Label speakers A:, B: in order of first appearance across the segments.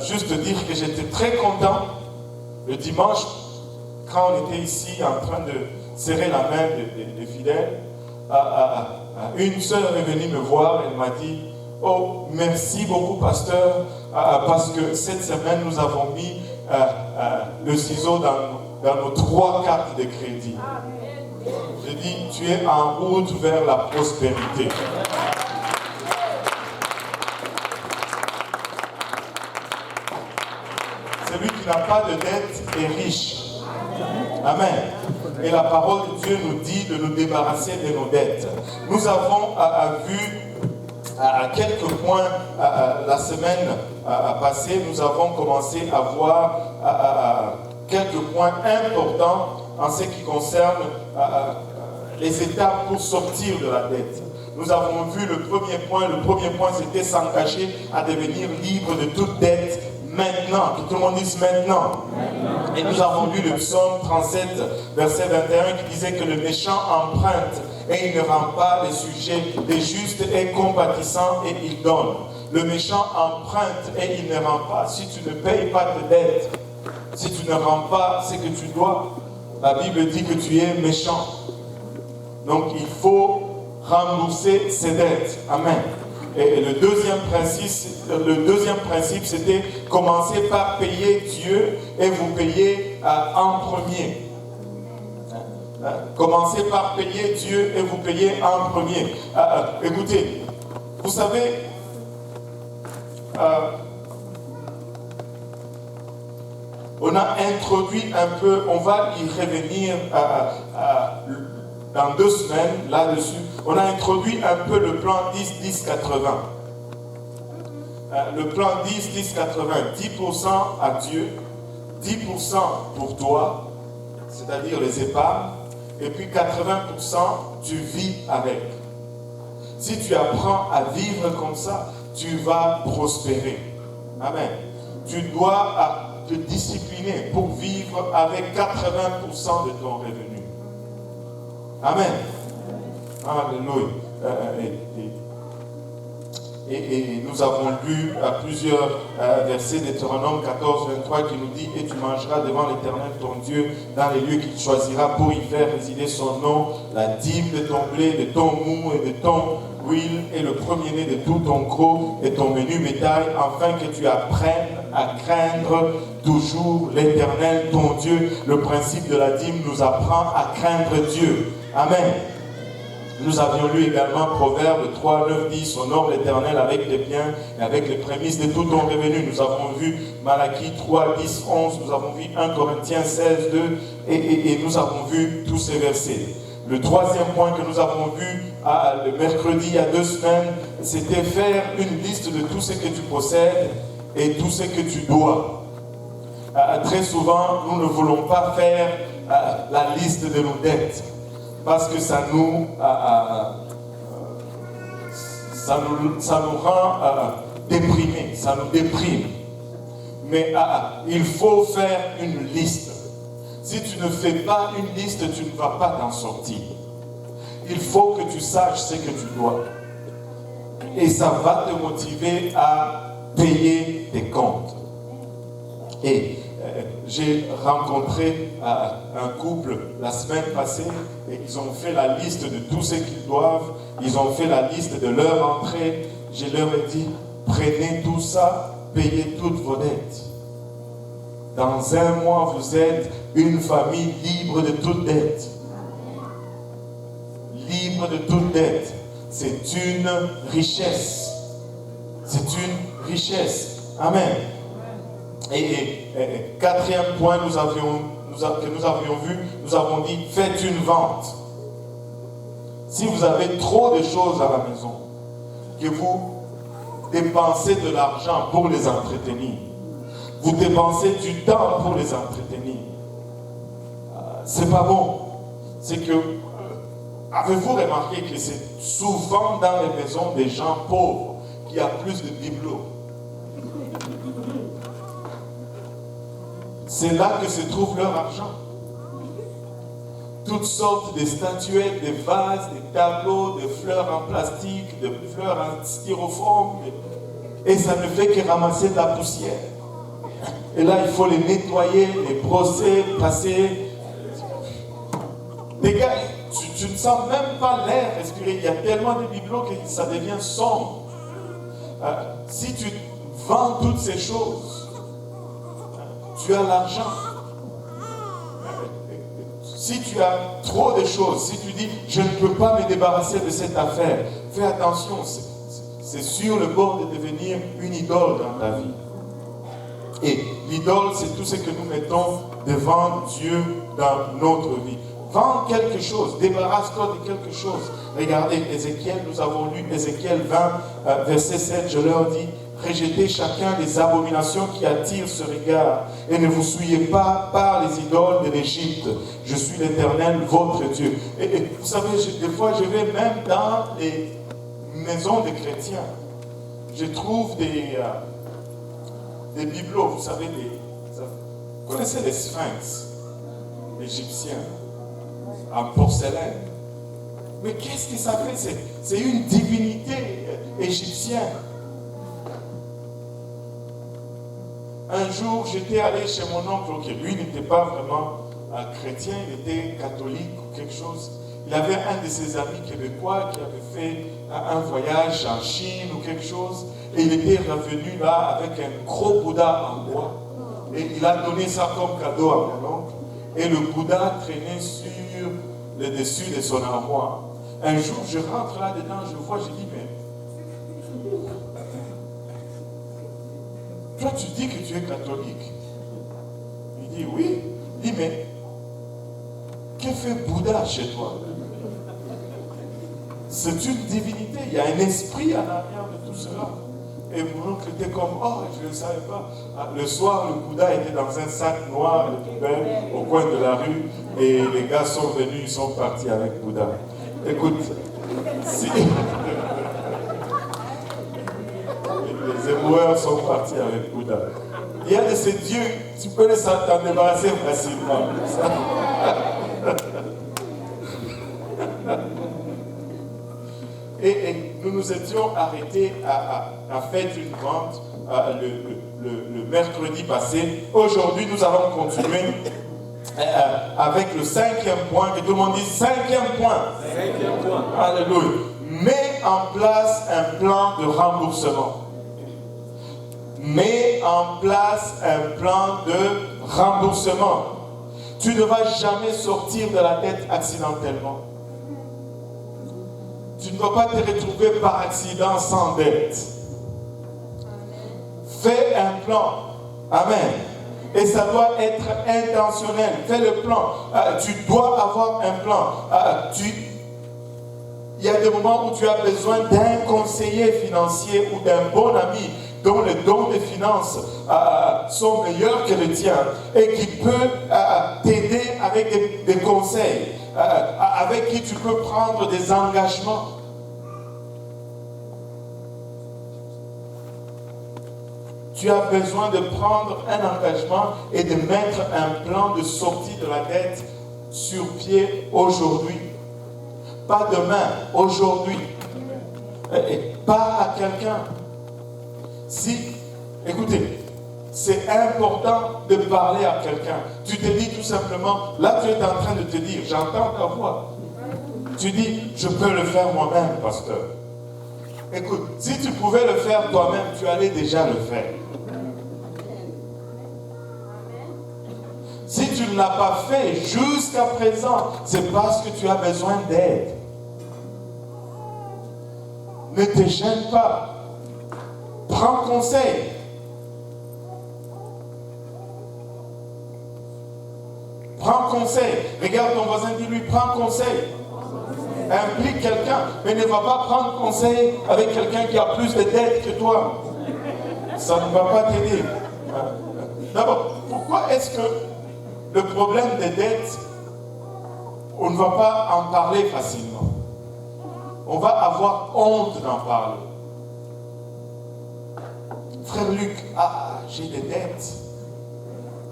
A: juste dire que j'étais très content le dimanche quand on était ici en train de serrer la main des fidèles. Une sœur est venue me voir, elle m'a dit « Oh, merci beaucoup pasteur, parce que cette semaine nous avons mis le ciseau dans nos 3 cartes de crédit. » J'ai dit « Tu es en route vers la prospérité. » Celui qui n'a pas de dette est riche. Amen. Et la parole de Dieu nous dit de nous débarrasser de nos dettes. Nous avons vu à quelques points la semaine passée, nous avons commencé à voir quelques points importants en ce qui concerne les étapes pour sortir de la dette. Nous avons vu le premier point c'était s'engager à devenir libre de toute dette maintenant, que tout le monde dise maintenant. Et nous avons lu le psaume 37, verset 21, qui disait que le méchant emprunte et il ne rend pas les sujets. Les justes est compatissant et il donne. Le méchant emprunte et il ne rend pas. Si tu ne payes pas tes dettes, si tu ne rends pas ce que tu dois, la Bible dit que tu es méchant. Donc il faut rembourser ses dettes. Amen. Et le deuxième principe, c'était commencer par payer Dieu et vous payer en premier. Commencez par payer Dieu et vous payez en premier. Écoutez, vous savez, on a introduit un peu, on va y revenir dans 2 semaines là-dessus. On a introduit un peu le plan 10-10-80. Le plan 10-10-80, 10% à Dieu, 10% pour toi, c'est-à-dire les épargnes, et puis 80% tu vis avec. Si tu apprends à vivre comme ça, tu vas prospérer. Amen. Tu dois te discipliner pour vivre avec 80% de ton revenu. Amen. Alléluia. Et nous avons lu plusieurs versets de Deutéronome 14, 23 qui nous dit « Et tu mangeras devant l'Éternel ton Dieu dans les lieux qu'il choisira pour y faire résider son nom, la dîme de ton blé, de ton mou et de ton huile et le premier-né de tout ton gros et ton menu bétail, afin que tu apprennes à craindre toujours l'Éternel ton Dieu. » Le principe de la dîme nous apprend à craindre Dieu. Amen. Nous avions lu également Proverbe 3, 9, 10, honore l'Éternel avec les biens et avec les prémices de tout ton revenu. Nous avons vu Malachie 3, 10, 11, nous avons vu 1 Corinthiens 16, 2 et nous avons vu tous ces versets. Le troisième point que nous avons vu le mercredi il y a 2 semaines, c'était faire une liste de tout ce que tu possèdes et tout ce que tu dois. Très souvent, nous ne voulons pas faire la liste de nos dettes. Parce que ça nous rend déprimés, ça nous déprime. Mais il faut faire une liste. Si tu ne fais pas une liste, tu ne vas pas t'en sortir. Il faut que tu saches ce que tu dois. Et ça va te motiver à payer tes comptes. Et j'ai rencontré un couple la semaine passée et ils ont fait la liste de tout ce qu'ils doivent. Ils ont fait la liste de leur entrée. Je leur ai dit, prenez tout ça, payez toutes vos dettes. Dans 1 mois, vous êtes une famille libre de toute dette. Libre de toute dette. C'est une richesse. C'est une richesse. Amen. Et 4e point que nous avions vu, nous avons dit, faites une vente. Si vous avez trop de choses à la maison, que vous dépensez de l'argent pour les entretenir, vous dépensez du temps pour les entretenir, c'est pas bon. C'est que, avez-vous remarqué que c'est souvent dans les maisons des gens pauvres qu'il y a plus de bibelots? C'est là que se trouve leur argent. Toutes sortes de statuettes, de vases, de tableaux, de fleurs en plastique, de fleurs en styrofoam. Et ça ne fait que ramasser de la poussière. Et là, il faut les nettoyer, les brosser, passer. Les gars, tu ne sens même pas l'air respirer. Il y a tellement de bibelots que ça devient sombre. Si tu vends toutes ces choses, tu as l'argent. Si tu as trop de choses, si tu dis je ne peux pas me débarrasser de cette affaire, fais attention, c'est sur le bord de devenir une idole dans ta vie. Et l'idole, c'est tout ce que nous mettons devant Dieu dans notre vie. Vends quelque chose, débarrasse-toi de quelque chose. Regardez, Ézéchiel, nous avons lu Ézéchiel 20, verset 7, je leur dis, rejetez chacun des abominations qui attirent ce regard et ne vous souillez pas par les idoles de l'Égypte. Je suis l'Éternel, votre Dieu. Et vous savez, des fois, je vais même dans les maisons des chrétiens. Je trouve des bibelots, vous savez, vous connaissez les sphinx égyptiens en porcelaine. Mais qu'est-ce que ça fait? C'est une divinité égyptienne. Un jour, j'étais allé chez mon oncle, qui lui n'était pas vraiment chrétien, il était catholique ou quelque chose. Il avait un de ses amis québécois qui avait fait un voyage en Chine ou quelque chose, et il était revenu là avec un gros Bouddha en bois. Et il a donné ça comme cadeau à mon oncle. Et le Bouddha traînait sur le dessus de son armoire. Un jour, je rentre là-dedans, je vois, je dis, mais toi, tu dis que tu es catholique. Il dit, oui. Il dit, mais que fait Bouddha chez toi? C'est une divinité, il y a un esprit en arrière de tout cela. Et mon oncle était comme, oh, je ne savais pas. Le soir, le Bouddha était dans un sac noir de poubelle au coin de la rue, et les gars sont venus, ils sont partis avec Bouddha. Écoute, si les éboueurs sont partis avec Bouddha. Il y a de ces dieux, tu peux t'en débarrasser facilement. Et nous nous étions arrêtés à faire une vente le mercredi passé. Aujourd'hui, nous allons continuer avec le 5e point, que tout le monde dise 5e point. 5e point. Alléluia. Mets en place un plan de remboursement. Mets en place un plan de remboursement. Tu ne vas jamais sortir de la dette accidentellement. Tu ne dois pas te retrouver par accident sans dette. Fais un plan. Amen. Et ça doit être intentionnel. Fais le plan. Tu dois avoir un plan. Il y a des moments où tu as besoin d'un conseiller financier ou d'un bon ami dont les dons de finances sont meilleurs que le tien et qui peut t'aider avec des conseils, avec qui tu peux prendre des engagements. Tu as besoin de prendre un engagement et de mettre un plan de sortie de la dette sur pied aujourd'hui. Pas demain, aujourd'hui. Pas à quelqu'un. Si, écoutez, c'est important de parler à quelqu'un. Tu te dis tout simplement, là tu es en train de te dire, j'entends ta voix. Tu dis, je peux le faire moi-même, pasteur. Écoute, si tu pouvais le faire toi-même, tu allais déjà le faire. Si tu ne l'as pas fait jusqu'à présent, c'est parce que tu as besoin d'aide. Ne te gêne pas. Prends conseil. Prends conseil. Regarde ton voisin, dis-lui, prends conseil. Implique quelqu'un, mais ne va pas prendre conseil avec quelqu'un qui a plus de dettes que toi. Ça ne va pas t'aider. D'abord, pourquoi est-ce que le problème des dettes, on ne va pas en parler facilement? On va avoir honte d'en parler. Frère Luc, j'ai des dettes.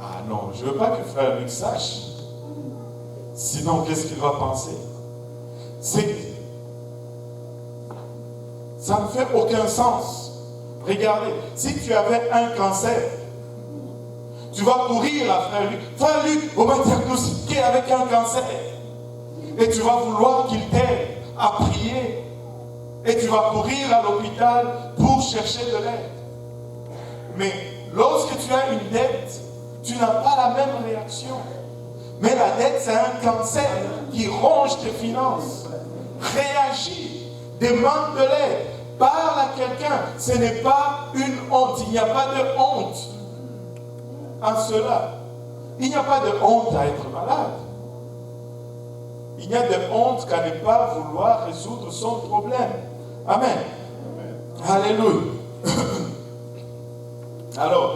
A: Ah non, je ne veux pas que frère Luc sache. Sinon, qu'est-ce qu'il va penser? Ça ne fait aucun sens. Regardez, si tu avais un cancer, Tu vas courir à frère Luc. Frère Luc, on va te diagnostiquer avec un cancer. Et tu vas vouloir qu'il t'aide à prier. Et tu vas courir à l'hôpital pour chercher de l'aide. Mais lorsque tu as une dette, tu n'as pas la même réaction. Mais la dette, c'est un cancer qui ronge tes finances. Réagis, demande de l'aide, parle à quelqu'un. Ce n'est pas une honte, il n'y a pas de honte en cela. Il n'y a pas de honte à être malade. Il n'y a de honte qu'à ne pas vouloir résoudre son problème. Amen. Alléluia. Alors,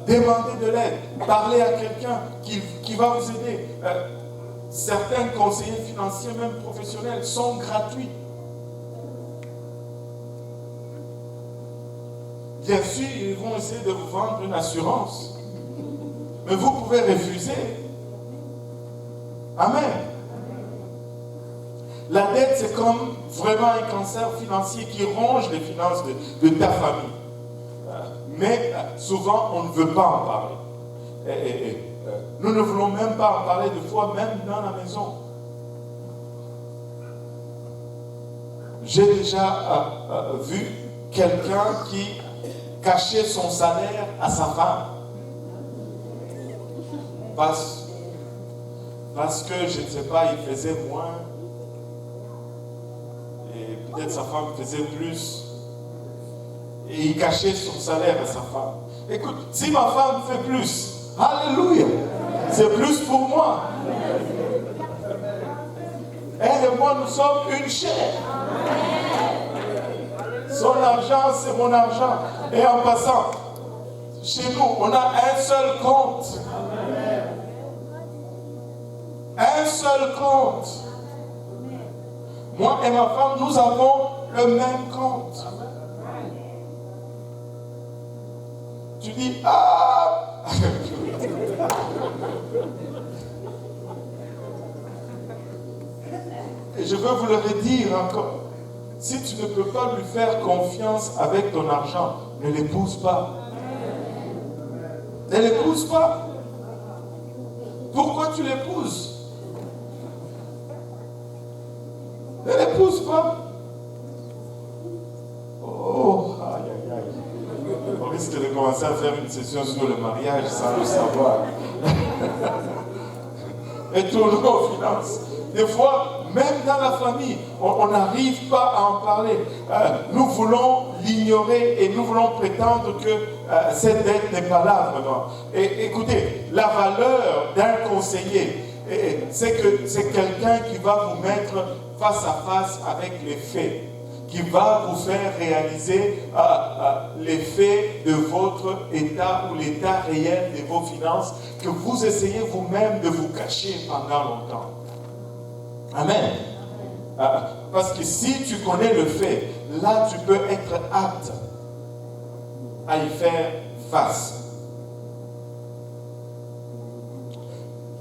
A: demandez de l'aide, parlez à quelqu'un qui va vous aider. Certains conseillers financiers, même professionnels, sont gratuits. Bien sûr, ils vont essayer de vous vendre une assurance, mais vous pouvez refuser. Amen. La dette, c'est comme vraiment un cancer financier qui ronge les finances de ta famille. Mais souvent, on ne veut pas en parler. Nous ne voulons même pas en parler de fois, même dans la maison. J'ai déjà vu quelqu'un qui cachait son salaire à sa femme. Parce que, je ne sais pas, il faisait moins. Et peut-être sa femme faisait plus. Et il cachait son salaire à sa femme. Écoute, si ma femme fait plus, alléluia, c'est plus pour moi. Elle et moi, nous sommes une chair. Son argent, c'est mon argent. Et en passant, chez nous, on a un seul compte. Un seul compte. Moi et ma femme, nous avons le même compte. Tu dis, ah! Et je veux vous le redire encore. Si tu ne peux pas lui faire confiance avec ton argent, ne l'épouse pas. Ne l'épouse pas. Pourquoi tu l'épouses? Ne l'épouse pas. Oh, aïe, aïe, aïe. On risque de commencer à faire une session sur le mariage sans le savoir. Et tournons aux finances. Des fois, même dans la famille, on n'arrive pas à en parler. Nous voulons l'ignorer et nous voulons prétendre que cette dette n'est pas là vraiment. Et écoutez, la valeur d'un conseiller, c'est que c'est quelqu'un qui va vous mettre face à face avec les faits, qui va vous faire réaliser les faits de votre état ou l'état réel de vos finances que vous essayez vous-même de vous cacher pendant longtemps. Amen. Parce que si tu connais le fait, là tu peux être apte à y faire face.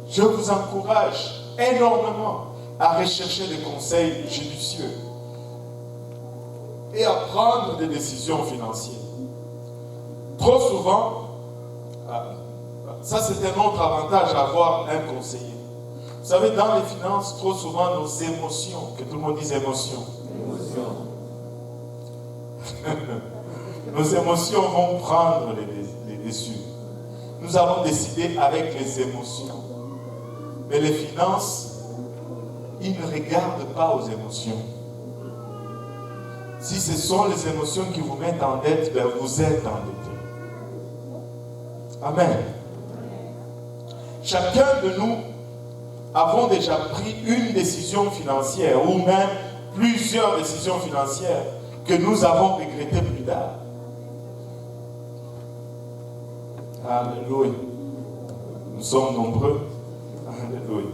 A: Je vous encourage énormément à rechercher des conseils judicieux et à prendre des décisions financières. Trop souvent, ça c'est un autre avantage à avoir un conseiller. Vous savez, dans les finances, trop souvent, nos émotions, que tout le monde dise émotions. Nos émotions vont prendre les dessus. Nous allons décider avec les émotions. Mais les finances, ils ne regardent pas aux émotions. Si ce sont les émotions qui vous mettent en dette, ben vous êtes endetté. Amen. Chacun de nous avons déjà pris une décision financière ou même plusieurs décisions financières que nous avons regrettées plus tard. Alléluia. Nous sommes nombreux. Alléluia.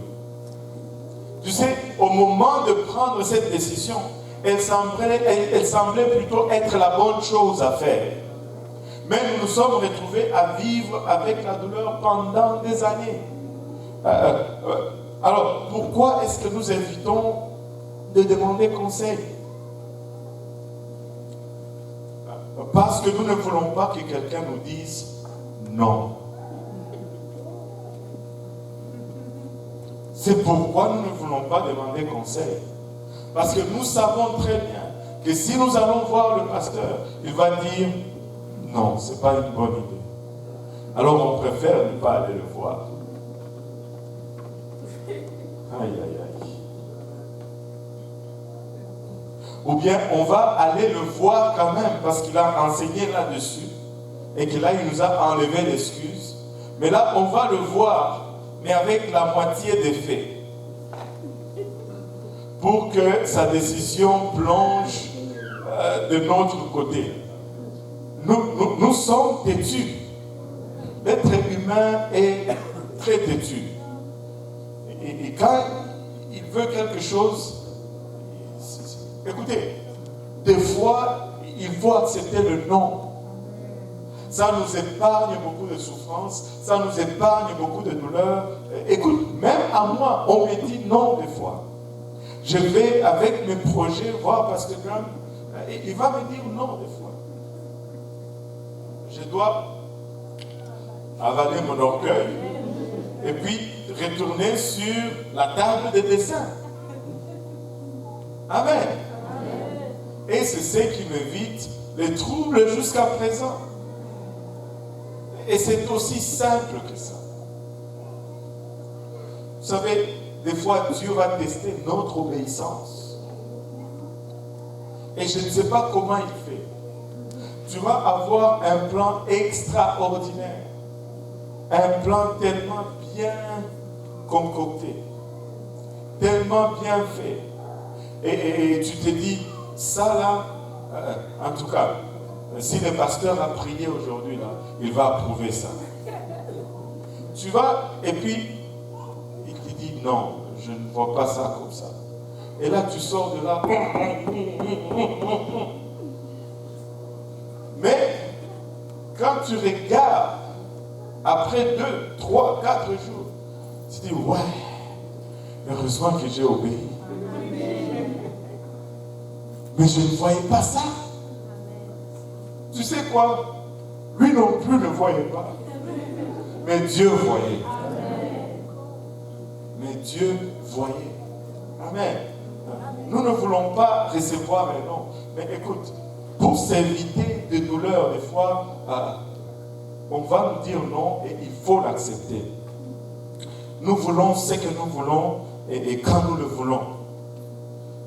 A: Tu sais, au moment de prendre cette décision, elle semblait plutôt être la bonne chose à faire. Mais nous nous sommes retrouvés à vivre avec la douleur pendant des années. Alors, pourquoi est-ce que nous évitons de demander conseil? Parce que nous ne voulons pas que quelqu'un nous dise non. C'est pourquoi nous ne voulons pas demander conseil. Parce que nous savons très bien que si nous allons voir le pasteur, il va dire non, ce n'est pas une bonne idée. Alors on préfère ne pas aller le voir. Aïe, aïe, aïe. Ou bien on va aller le voir quand même parce qu'il a enseigné là-dessus et que là il nous a enlevé l'excuse. Mais là on va le voir, mais avec la moitié des faits. Pour que sa décision plonge de notre côté. Nous sommes têtus. L'être humain est très têtu. Et quand il veut quelque chose, écoutez, des fois, il faut accepter le non. Ça nous épargne beaucoup de souffrance, ça nous épargne beaucoup de douleur. Écoute, même à moi, on me dit non des fois. Je vais avec mes projets voir parce que il va me dire non des fois. Je dois avaler mon orgueil et puis retourner sur la table de dessin. Amen. Et c'est ce qui m'évite les troubles jusqu'à présent. Et c'est aussi simple que ça. Vous savez, des fois, Dieu va tester notre obéissance. Et je ne sais pas comment il fait. Tu vas avoir un plan extraordinaire. Un plan tellement bien concocté. Tellement bien fait. Et tu te dis, ça là, en tout cas, si le pasteur a prié aujourd'hui, là, il va approuver ça. Tu vas, et puis, il te dit, non, je ne vois pas ça comme ça. Et là, tu sors de là. Mais, quand tu regardes, après 2, 3, 4 jours, tu dis, ouais, heureusement que j'ai obéi. Mais je ne voyais pas ça. Tu sais quoi? Lui non plus ne voyait pas. Mais Dieu voyait. Mais Dieu voyait. Amen. Nous ne voulons pas recevoir un non. Mais écoute, pour s'éviter des douleurs, des fois, on va nous dire non et il faut l'accepter. Nous voulons ce que nous voulons et quand nous le voulons.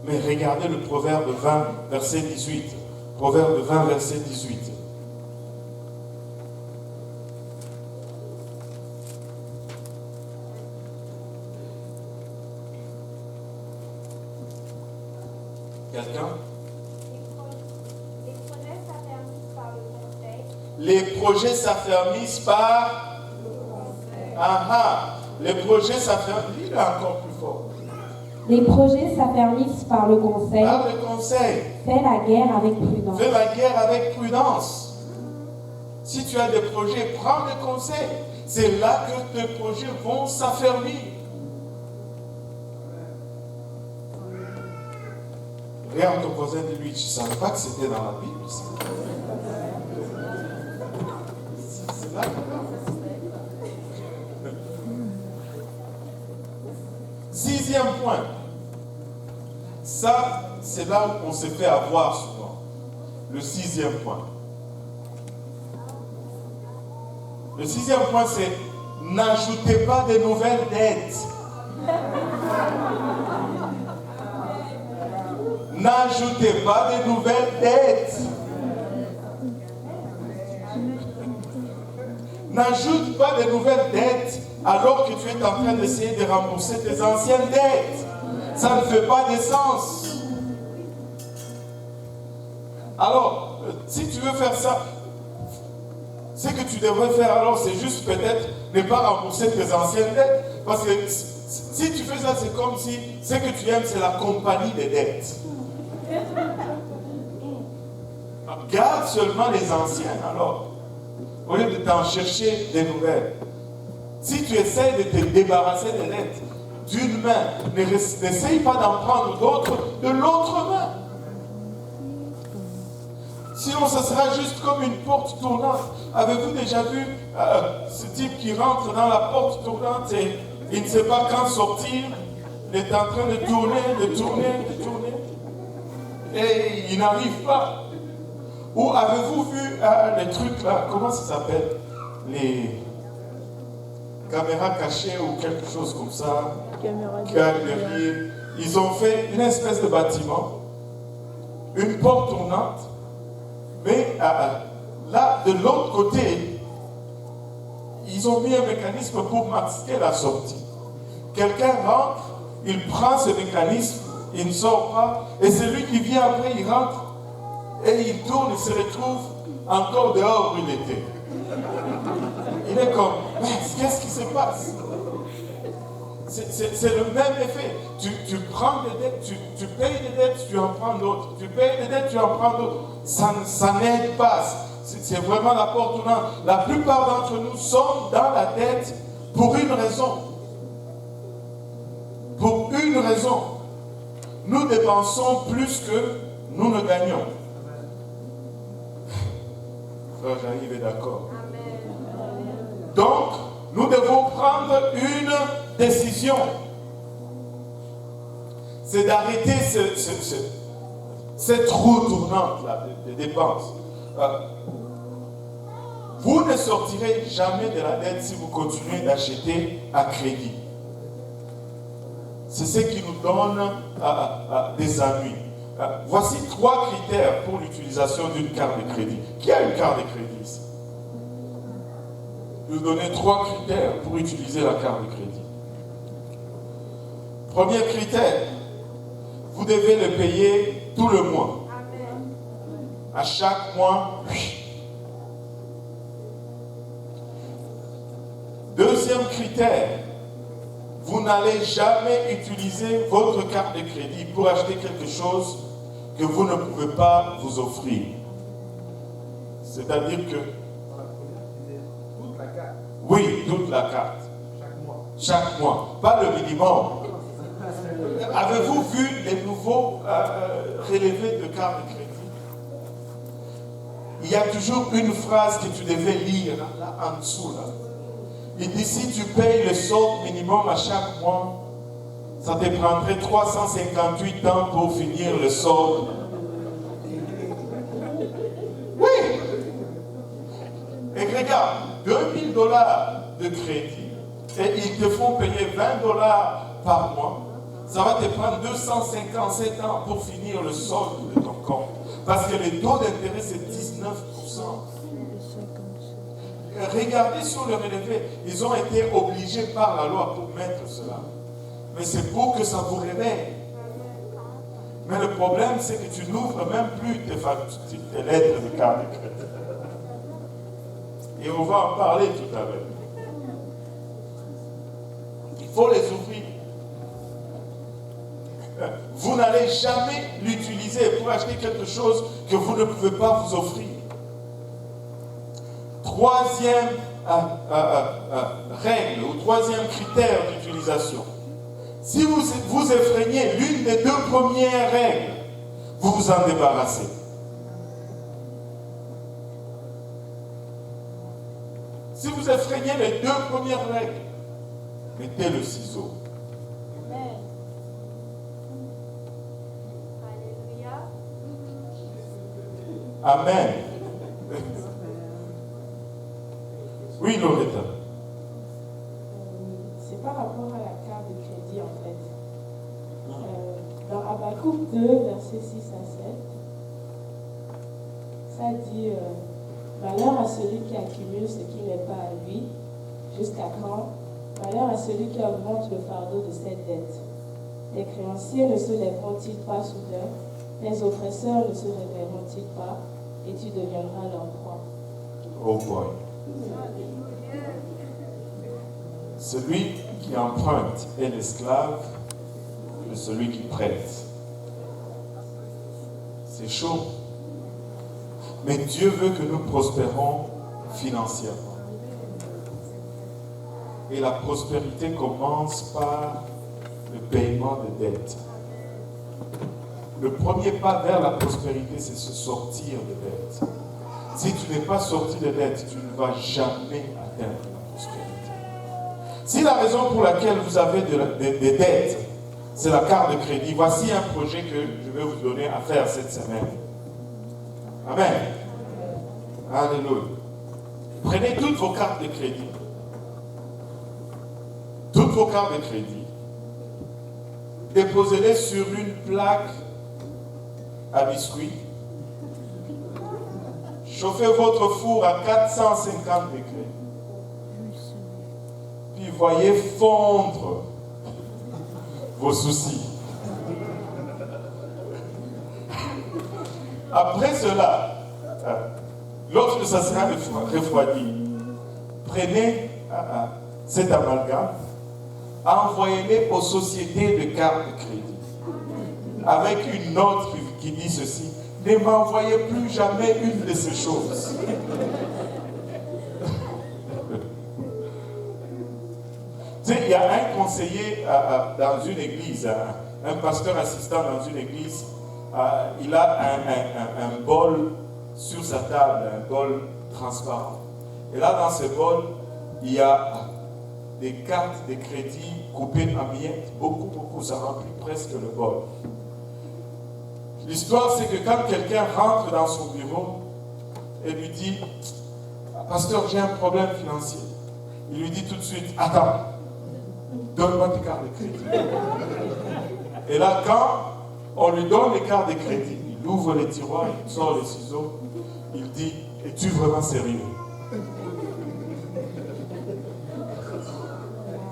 A: Mais regardez le Proverbe 20, verset 18. Proverbe 20, verset 18. Quelqu'un? Les projets s'affermissent par le conseil. Les projets s'affermissent. Il est encore plus fort.
B: Les projets s'affermissent par le conseil.
A: Par le conseil.
B: Fais la guerre avec prudence.
A: Fais la guerre avec prudence. Si tu as des projets, prends le conseil. C'est là que tes projets vont s'affermir. Regarde ton voisin de lui, tu ne savais pas que c'était dans la Bible. C'est là. Sixième point. Ça, c'est là où on se fait avoir souvent. Le sixième point. Le sixième point, c'est n'ajoutez pas de nouvelles dettes. N'ajoutez pas de nouvelles dettes. N'ajoute pas de nouvelles dettes alors que tu es en train d'essayer de rembourser tes anciennes dettes. Ça ne fait pas de sens. Alors, si tu veux faire ça, ce que tu devrais faire alors, c'est juste peut-être ne pas rembourser tes anciennes dettes. Parce que si tu fais ça, c'est comme si ce que tu aimes, c'est la compagnie des dettes. Garde seulement les anciennes alors, au lieu de t'en chercher des nouvelles. Si tu essaies de te débarrasser des dettes d'une main, n'essaye pas d'en prendre d'autres de l'autre main. Sinon, ça sera juste comme une porte tournante. Avez-vous déjà vu ce type qui rentre dans la porte tournante et Il ne sait pas quand sortir. Il est en train de tourner. Et il n'arrive pas. Ou avez-vous vu les trucs là, comment ça s'appelle? Les caméras cachées ou quelque chose comme ça. Galerie. Ils ont fait une espèce de bâtiment, une porte tournante, mais là, de l'autre côté, ils ont mis un mécanisme pour masquer la sortie. Quelqu'un rentre, il prend ce mécanisme, il ne sort pas, et celui qui vient après, il rentre, et il tourne, il se retrouve encore dehors où il était. Il est comme, mais qu'est-ce qui se passe? C'est le même effet. Tu prends des dettes, tu payes des dettes, tu en prends d'autres. Tu payes des dettes, tu en prends d'autres. Ça n'aide pas. C'est vraiment la porte tournante. La plupart d'entre nous sommes dans la dette pour une raison. Pour une raison. Nous dépensons plus que nous ne gagnons. Frère, j'arrive d'accord. Donc, nous devons prendre une décision. C'est d'arrêter cette roue tournante là, de dépenses. Vous ne sortirez jamais de la dette si vous continuez d'acheter à crédit. C'est ce qui nous donne des ennuis. Voici 3 critères pour l'utilisation d'une carte de crédit. Qui a une carte de crédit ici? Je vais vous donner 3 critères pour utiliser la carte de crédit. Premier critère, vous devez le payer tout le mois. À chaque mois. Deuxième critère, vous n'allez jamais utiliser votre carte de crédit pour acheter quelque chose que vous ne pouvez pas vous offrir. C'est-à-dire que...
C: Toute la carte.
A: Oui, toute la carte.
C: Chaque mois.
A: Chaque mois. Pas le minimum. Avez-vous vu les nouveaux relevés de carte de crédit? Il y a toujours une phrase que tu devais lire là en dessous. Là. Il dit, si tu payes le solde minimum à chaque mois, ça te prendrait 358 ans pour finir le solde. Oui. Et regarde, $2000 de crédit, et ils te font payer $20 par mois. Ça va te prendre 257 ans pour finir le solde de ton compte. Parce que le taux d'intérêt, c'est 19%. Regardez sur le relevé, ils ont été obligés par la loi pour mettre cela. Mais c'est pour que ça vous réveille. Mais le problème, c'est que tu n'ouvres même plus tes lettres de carte de crédit. Et on va en parler tout à l'heure. Il faut les ouvrir. Vous n'allez jamais l'utiliser pour acheter quelque chose que vous ne pouvez pas vous offrir. Troisième règle ou troisième critère d'utilisation. Si vous effreignez l'une des 2 premières règles, vous vous en débarrassez. Si vous effreignez les 2 premières règles, mettez le ciseau. Amen. Oui, Loretta.
B: C'est par rapport à la carte de crédit en fait. Dans Habakkuk 2, versets 6 à 7, ça dit malheur à celui qui accumule ce qui n'est pas à lui. Jusqu'à quand? Malheur à celui qui augmente le fardeau de cette dette. Les créanciers ne se lèveront-ils pas soudain? Les oppresseurs ne se réveilleront-ils pas? Et tu deviendras leur proie.
A: Oh boy. Celui qui emprunte est l'esclave de celui qui prête. C'est chaud. Mais Dieu veut que nous prospérons financièrement. Et la prospérité commence par le paiement des dettes. Le premier pas vers la prospérité, c'est se sortir de dettes. Si tu n'es pas sorti de dettes, tu ne vas jamais atteindre la prospérité. Si la raison pour laquelle vous avez des dettes, c'est la carte de crédit, voici un projet que je vais vous donner à faire cette semaine. Amen. Alléluia. Prenez toutes vos cartes de crédit. Toutes vos cartes de crédit. Déposez-les sur une plaque à biscuits. Chauffez votre four à 450 degrés. Puis voyez fondre vos soucis. Après cela, lorsque ça sera refroidi, prenez cet amalgame, envoyez-les aux sociétés de cartes de crédit avec une note qui dit ceci: ne m'envoyez plus jamais une de ces choses. Tu sais, il y a un conseiller dans une église, un pasteur assistant dans une église, il a un bol sur sa table, un bol transparent. Et là, dans ce bol, il y a des cartes de crédit coupées en miettes, beaucoup, ça remplit presque le bol. L'histoire, c'est que quand quelqu'un rentre dans son bureau et lui dit: pasteur, j'ai un problème financier, il lui dit tout de suite: attends, donne-moi tes cartes de crédit. Et là, quand on lui donne les cartes de crédit, il ouvre les tiroirs, il sort les ciseaux, il dit: es-tu vraiment sérieux?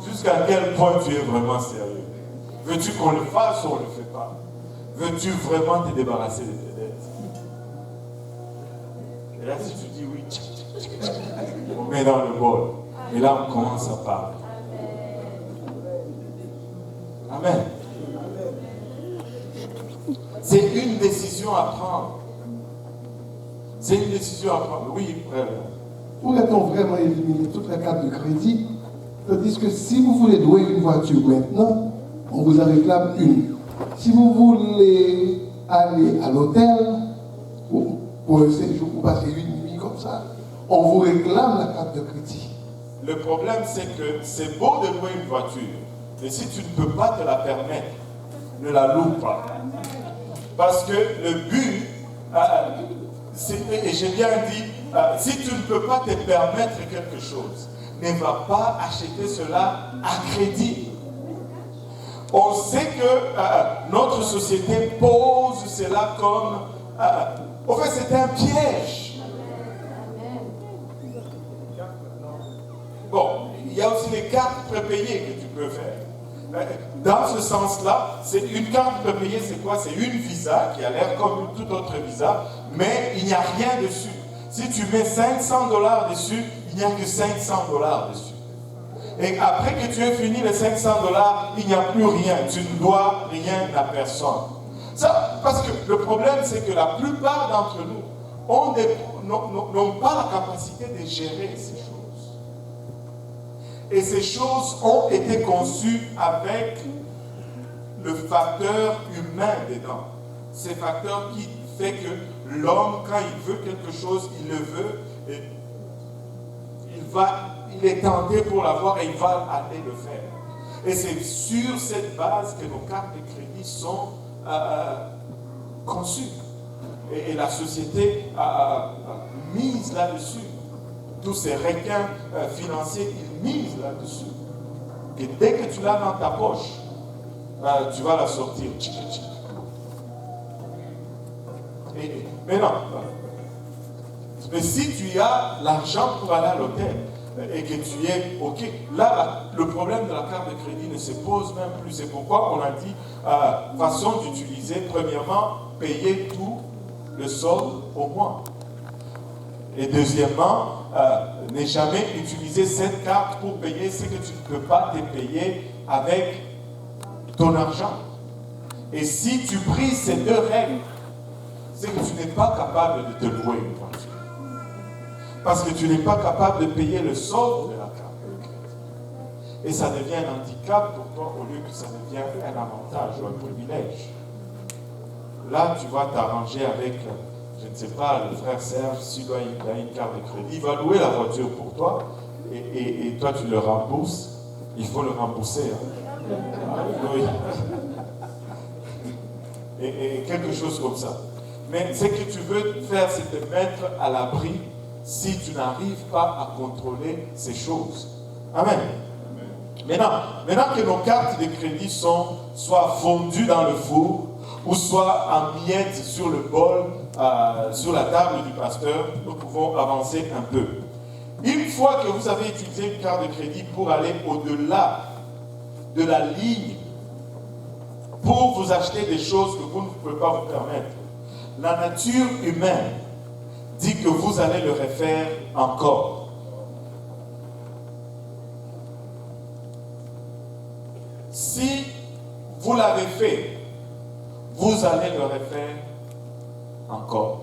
A: Jusqu'à quel point tu es vraiment sérieux? Veux-tu qu'on le fasse ou on ne le fait pas? Veux-tu vraiment te débarrasser de tes dettes? Et là, si tu dis oui, on met dans le bol. Et là, on commence à parler. Amen. C'est une décision à prendre. C'est une décision à prendre. Oui, frère.
D: Pourrait-on vraiment éliminer toutes les cartes de crédit, tandis que si vous voulez louer une voiture maintenant, on vous en réclame une. Si vous voulez aller à l'hôtel pour un séjour, pour passer une nuit comme ça, on vous réclame la carte de crédit.
A: Le problème, c'est que c'est beau de louer une voiture, mais si tu ne peux pas te la permettre, ne la loue pas. Parce que le but, et j'ai bien dit, si tu ne peux pas te permettre quelque chose, ne va pas acheter cela à crédit. On sait que notre société pose cela comme... en fait, c'est un piège. Bon, il y a aussi les cartes prépayées que tu peux faire. Dans ce sens-là, c'est une carte prépayée, c'est quoi? C'est une visa qui a l'air comme toute autre visa, mais il n'y a rien dessus. Si tu mets $500 dessus, il n'y a que $500 dessus. Et après que tu aies fini les $500, il n'y a plus rien. Tu ne dois rien à personne. Ça, parce que le problème, c'est que la plupart d'entre nous n'ont pas la capacité de gérer ces choses. Et ces choses ont été conçues avec le facteur humain dedans. Ces facteurs qui fait que l'homme, quand il veut quelque chose, il le veut, et il est tenté pour l'avoir et il va aller le faire. Et c'est sur cette base que nos cartes de crédit sont conçues. Et la société mise là-dessus. Tous ces requins financiers, ils misent là-dessus. Et dès que tu l'as dans ta poche, tu vas la sortir. Mais non. Mais si tu as l'argent pour aller à l'hôtel et que tu es OK, là, le problème de la carte de crédit ne se pose même plus. C'est pourquoi on a dit, façon d'utiliser, premièrement, payer tout le solde au mois. Et deuxièmement, ne jamais utiliser cette carte pour payer ce que tu ne peux pas te payer avec ton argent. Et si tu brises ces deux règles, c'est que tu n'es pas capable de te louer une voiture. Parce que tu n'es pas capable de payer le solde de la carte de crédit. Et ça devient un handicap pour toi au lieu que ça devienne un avantage ou un privilège. Là, tu vas t'arranger avec, je ne sais pas, le frère Serge, s'il a une carte de crédit, il va louer la voiture pour toi et toi tu le rembourses Il faut le rembourser. Hein. Oui. Et quelque chose comme ça. Mais ce que tu veux faire, c'est te mettre à l'abri si tu n'arrives pas à contrôler ces choses. Amen. Maintenant que nos cartes de crédit sont soit fondues dans le four ou soit en miettes sur le bol, sur la table du pasteur, nous pouvons avancer un peu. Une fois que vous avez utilisé une carte de crédit pour aller au-delà de la ligne, pour vous acheter des choses que vous ne pouvez pas vous permettre, la nature humaine dit que vous allez le refaire encore. Si vous l'avez fait, vous allez le refaire encore.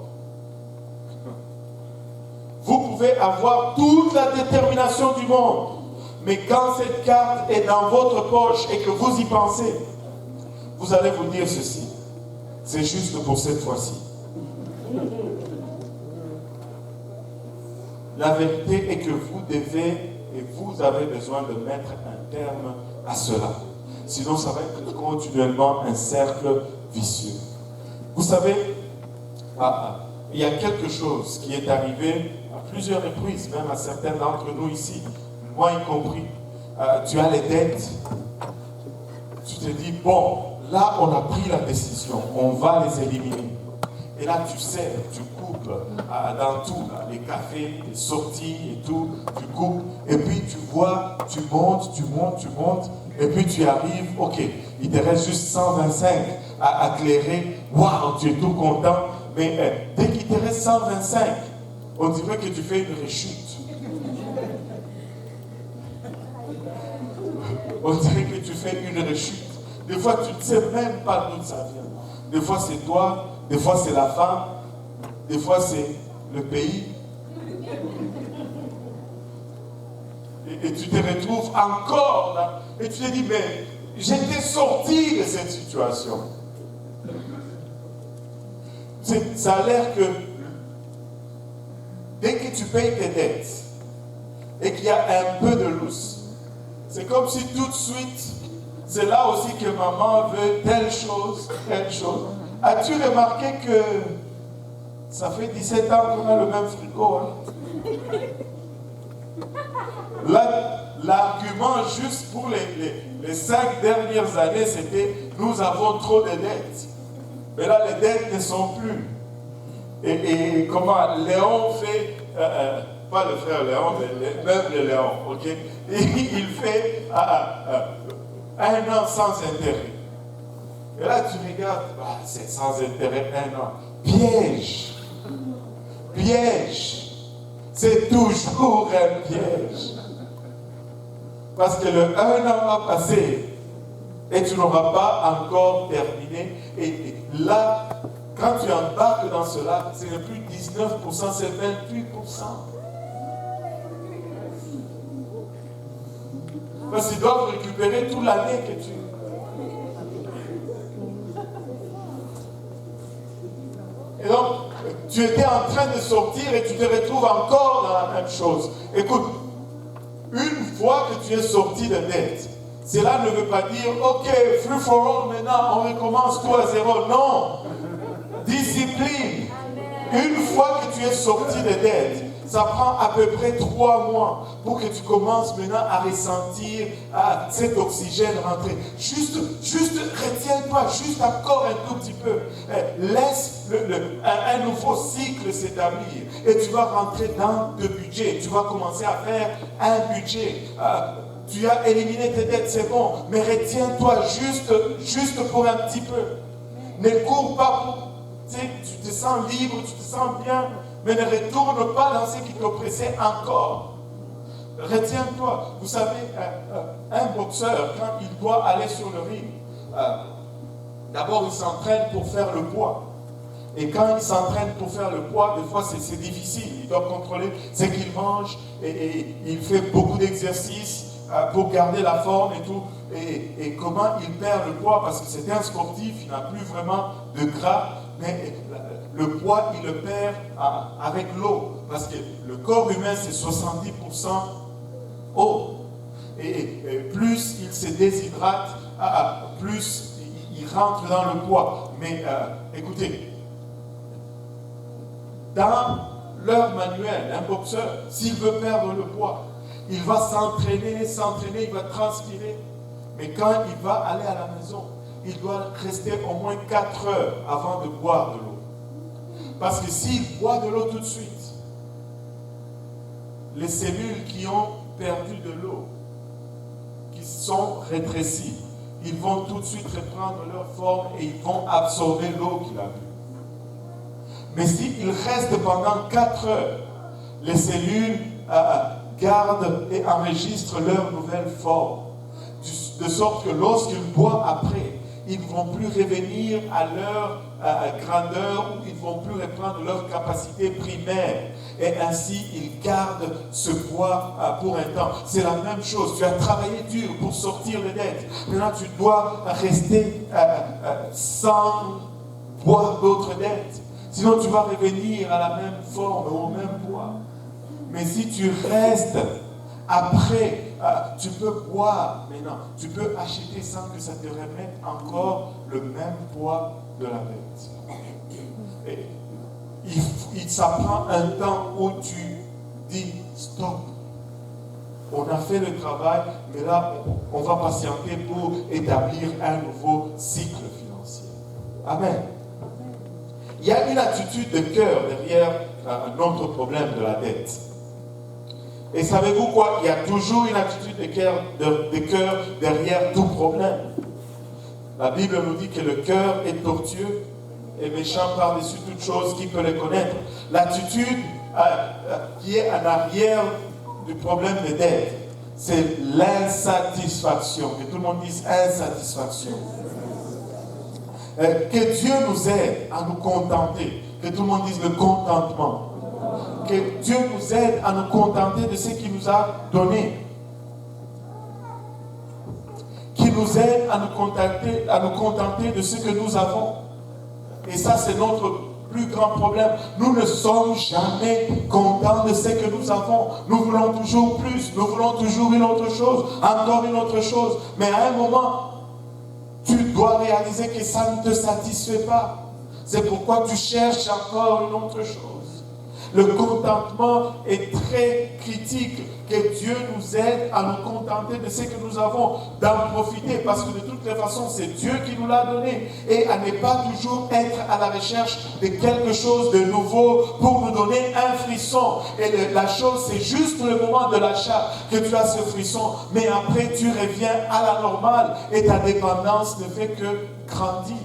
A: Vous pouvez avoir toute la détermination du monde, mais quand cette carte est dans votre poche et que vous y pensez, vous allez vous dire ceci: c'est juste pour cette fois-ci. La vérité est que vous devez et vous avez besoin de mettre un terme à cela. Sinon, ça va être continuellement un cercle vicieux. Vous savez, il y a quelque chose qui est arrivé à plusieurs reprises, même à certains d'entre nous ici, moi y compris. Tu as les dettes. Tu te dis, bon, là, on a pris la décision, on va les éliminer. Et là, tu sais, tu coupes dans tout, là, les cafés, les sorties et tout, tu coupes. Et puis, tu vois, tu montes, et puis tu arrives, ok, il te reste juste 125 à clairer. Waouh, tu es tout content. Mais dès qu'il te reste 125, on dirait que tu fais une rechute. On dirait que tu fais une rechute. Des fois, tu ne sais même pas d'où ça vient. Des fois, c'est toi, des fois, c'est la femme, des fois, c'est le pays. Et tu te retrouves encore là. Et tu te dis, mais j'étais sorti de cette situation. Ça a l'air que dès que tu payes tes dettes et qu'il y a un peu de lousse, c'est comme si tout de suite, c'est là aussi que maman veut telle chose, telle chose. As-tu remarqué que ça fait 17 ans qu'on a le même frigo, hein? L'argument juste pour les 5 dernières années, c'était nous avons trop de dettes. Mais là, les dettes ne sont plus. Et comment Léon fait, pas le frère Léon, mais même le Léon, ok? Et il fait 1 an sans intérêt. Et là, tu regardes, c'est sans intérêt 1 an. Piège. Piège. C'est toujours un piège. Parce que le 1 an va passer et tu n'auras pas encore terminé. Et là, quand tu embarques dans cela, ce n'est plus 19%, c'est 28%. Parce qu'ils doivent récupérer toute l'année que tu... Et donc, tu étais en train de sortir et tu te retrouves encore dans la même chose. Écoute, une fois que tu es sorti de dette, cela ne veut pas dire, ok, free for all, maintenant on recommence tout à zéro. Non. Discipline. Une fois que tu es sorti de dette, ça prend à peu près 3 mois pour que tu commences maintenant à ressentir cet oxygène rentrer. Juste retiens-toi, juste encore un tout petit peu. Laisse un nouveau cycle s'établir. Et tu vas rentrer dans le budget. Tu vas commencer à faire un budget. Tu as éliminé tes dettes, c'est bon. Mais retiens-toi juste pour un petit peu. Ne cours pas pour... Tu te sens libre, tu te sens bien. Mais ne retourne pas dans ce qui t'oppressait encore. Retiens-toi. Vous savez, un boxeur, quand il doit aller sur le ring, d'abord il s'entraîne pour faire le poids. Et quand il s'entraîne pour faire le poids, des fois c'est difficile. Il doit contrôler ce qu'il mange et il fait beaucoup d'exercices pour garder la forme et tout. Et comment il perd le poids, parce que c'est un sportif, il n'a plus vraiment de gras, mais le poids, il le perd avec l'eau, parce que le corps humain, c'est 70% eau. Et plus se déshydratent, plus ils rentrent dans le poids. Mais écoutez, dans leur manuel, un boxeur, s'il veut perdre le poids, il va s'entraîner, il va transpirer. Mais quand il va aller à la maison, il doit rester au moins 4 heures avant de boire de l'eau. Parce que s'il boit de l'eau tout de suite, les cellules qui ont perdu de l'eau, qui sont rétrécies, ils vont tout de suite reprendre leur forme et ils vont absorber l'eau qu'il a bu. Mais s'il reste pendant 4 heures, les cellules gardent et enregistrent leur nouvelle forme. De sorte que lorsqu'ils boivent après, ils ne vont plus revenir à leur grandeur ou ils ne vont plus reprendre leur capacité primaire. Et ainsi, ils gardent ce poids pour un temps. C'est la même chose. Tu as travaillé dur pour sortir les dettes. Maintenant, tu dois rester sans boire d'autres dettes. Sinon, tu vas revenir à la même forme, au même poids. Mais si tu restes, après, tu peux boire maintenant. Tu peux acheter sans que ça te remette encore le même poids de la bête. Et ça prend un temps où tu dis stop. On a fait le travail, mais là, on va patienter pour établir un nouveau cycle financier. Amen. Il y a une attitude de cœur derrière notre problème de la dette. Et savez-vous quoi? Il y a toujours une attitude de cœur derrière tout problème. La Bible nous dit que le cœur est tortueux et méchant par-dessus toute chose, qui peut le connaître. L'attitude qui est en arrière du problème de dette, c'est l'insatisfaction. Que tout le monde dise insatisfaction. Que Dieu nous aide à nous contenter. Que tout le monde dise le contentement. Que Dieu nous aide à nous contenter de ce qu'il nous a donné. Qu'il nous aide à nous contenter de ce que nous avons. Et ça, c'est notre plus grand problème. Nous ne sommes jamais contents de ce que nous avons. Nous voulons toujours plus. Nous voulons toujours une autre chose. Encore une autre chose. Mais à un moment, tu dois réaliser que ça ne te satisfait pas. C'est pourquoi tu cherches encore une autre chose. Le contentement est très critique. Que Dieu nous aide à nous contenter de ce que nous avons, d'en profiter, parce que de toutes les façons, c'est Dieu qui nous l'a donné. Et à ne pas toujours être à la recherche de quelque chose de nouveau pour nous donner un frisson. Et la chose, c'est juste le moment de l'achat que tu as ce frisson. Mais après, tu reviens à la normale et ta dépendance ne fait que grandir.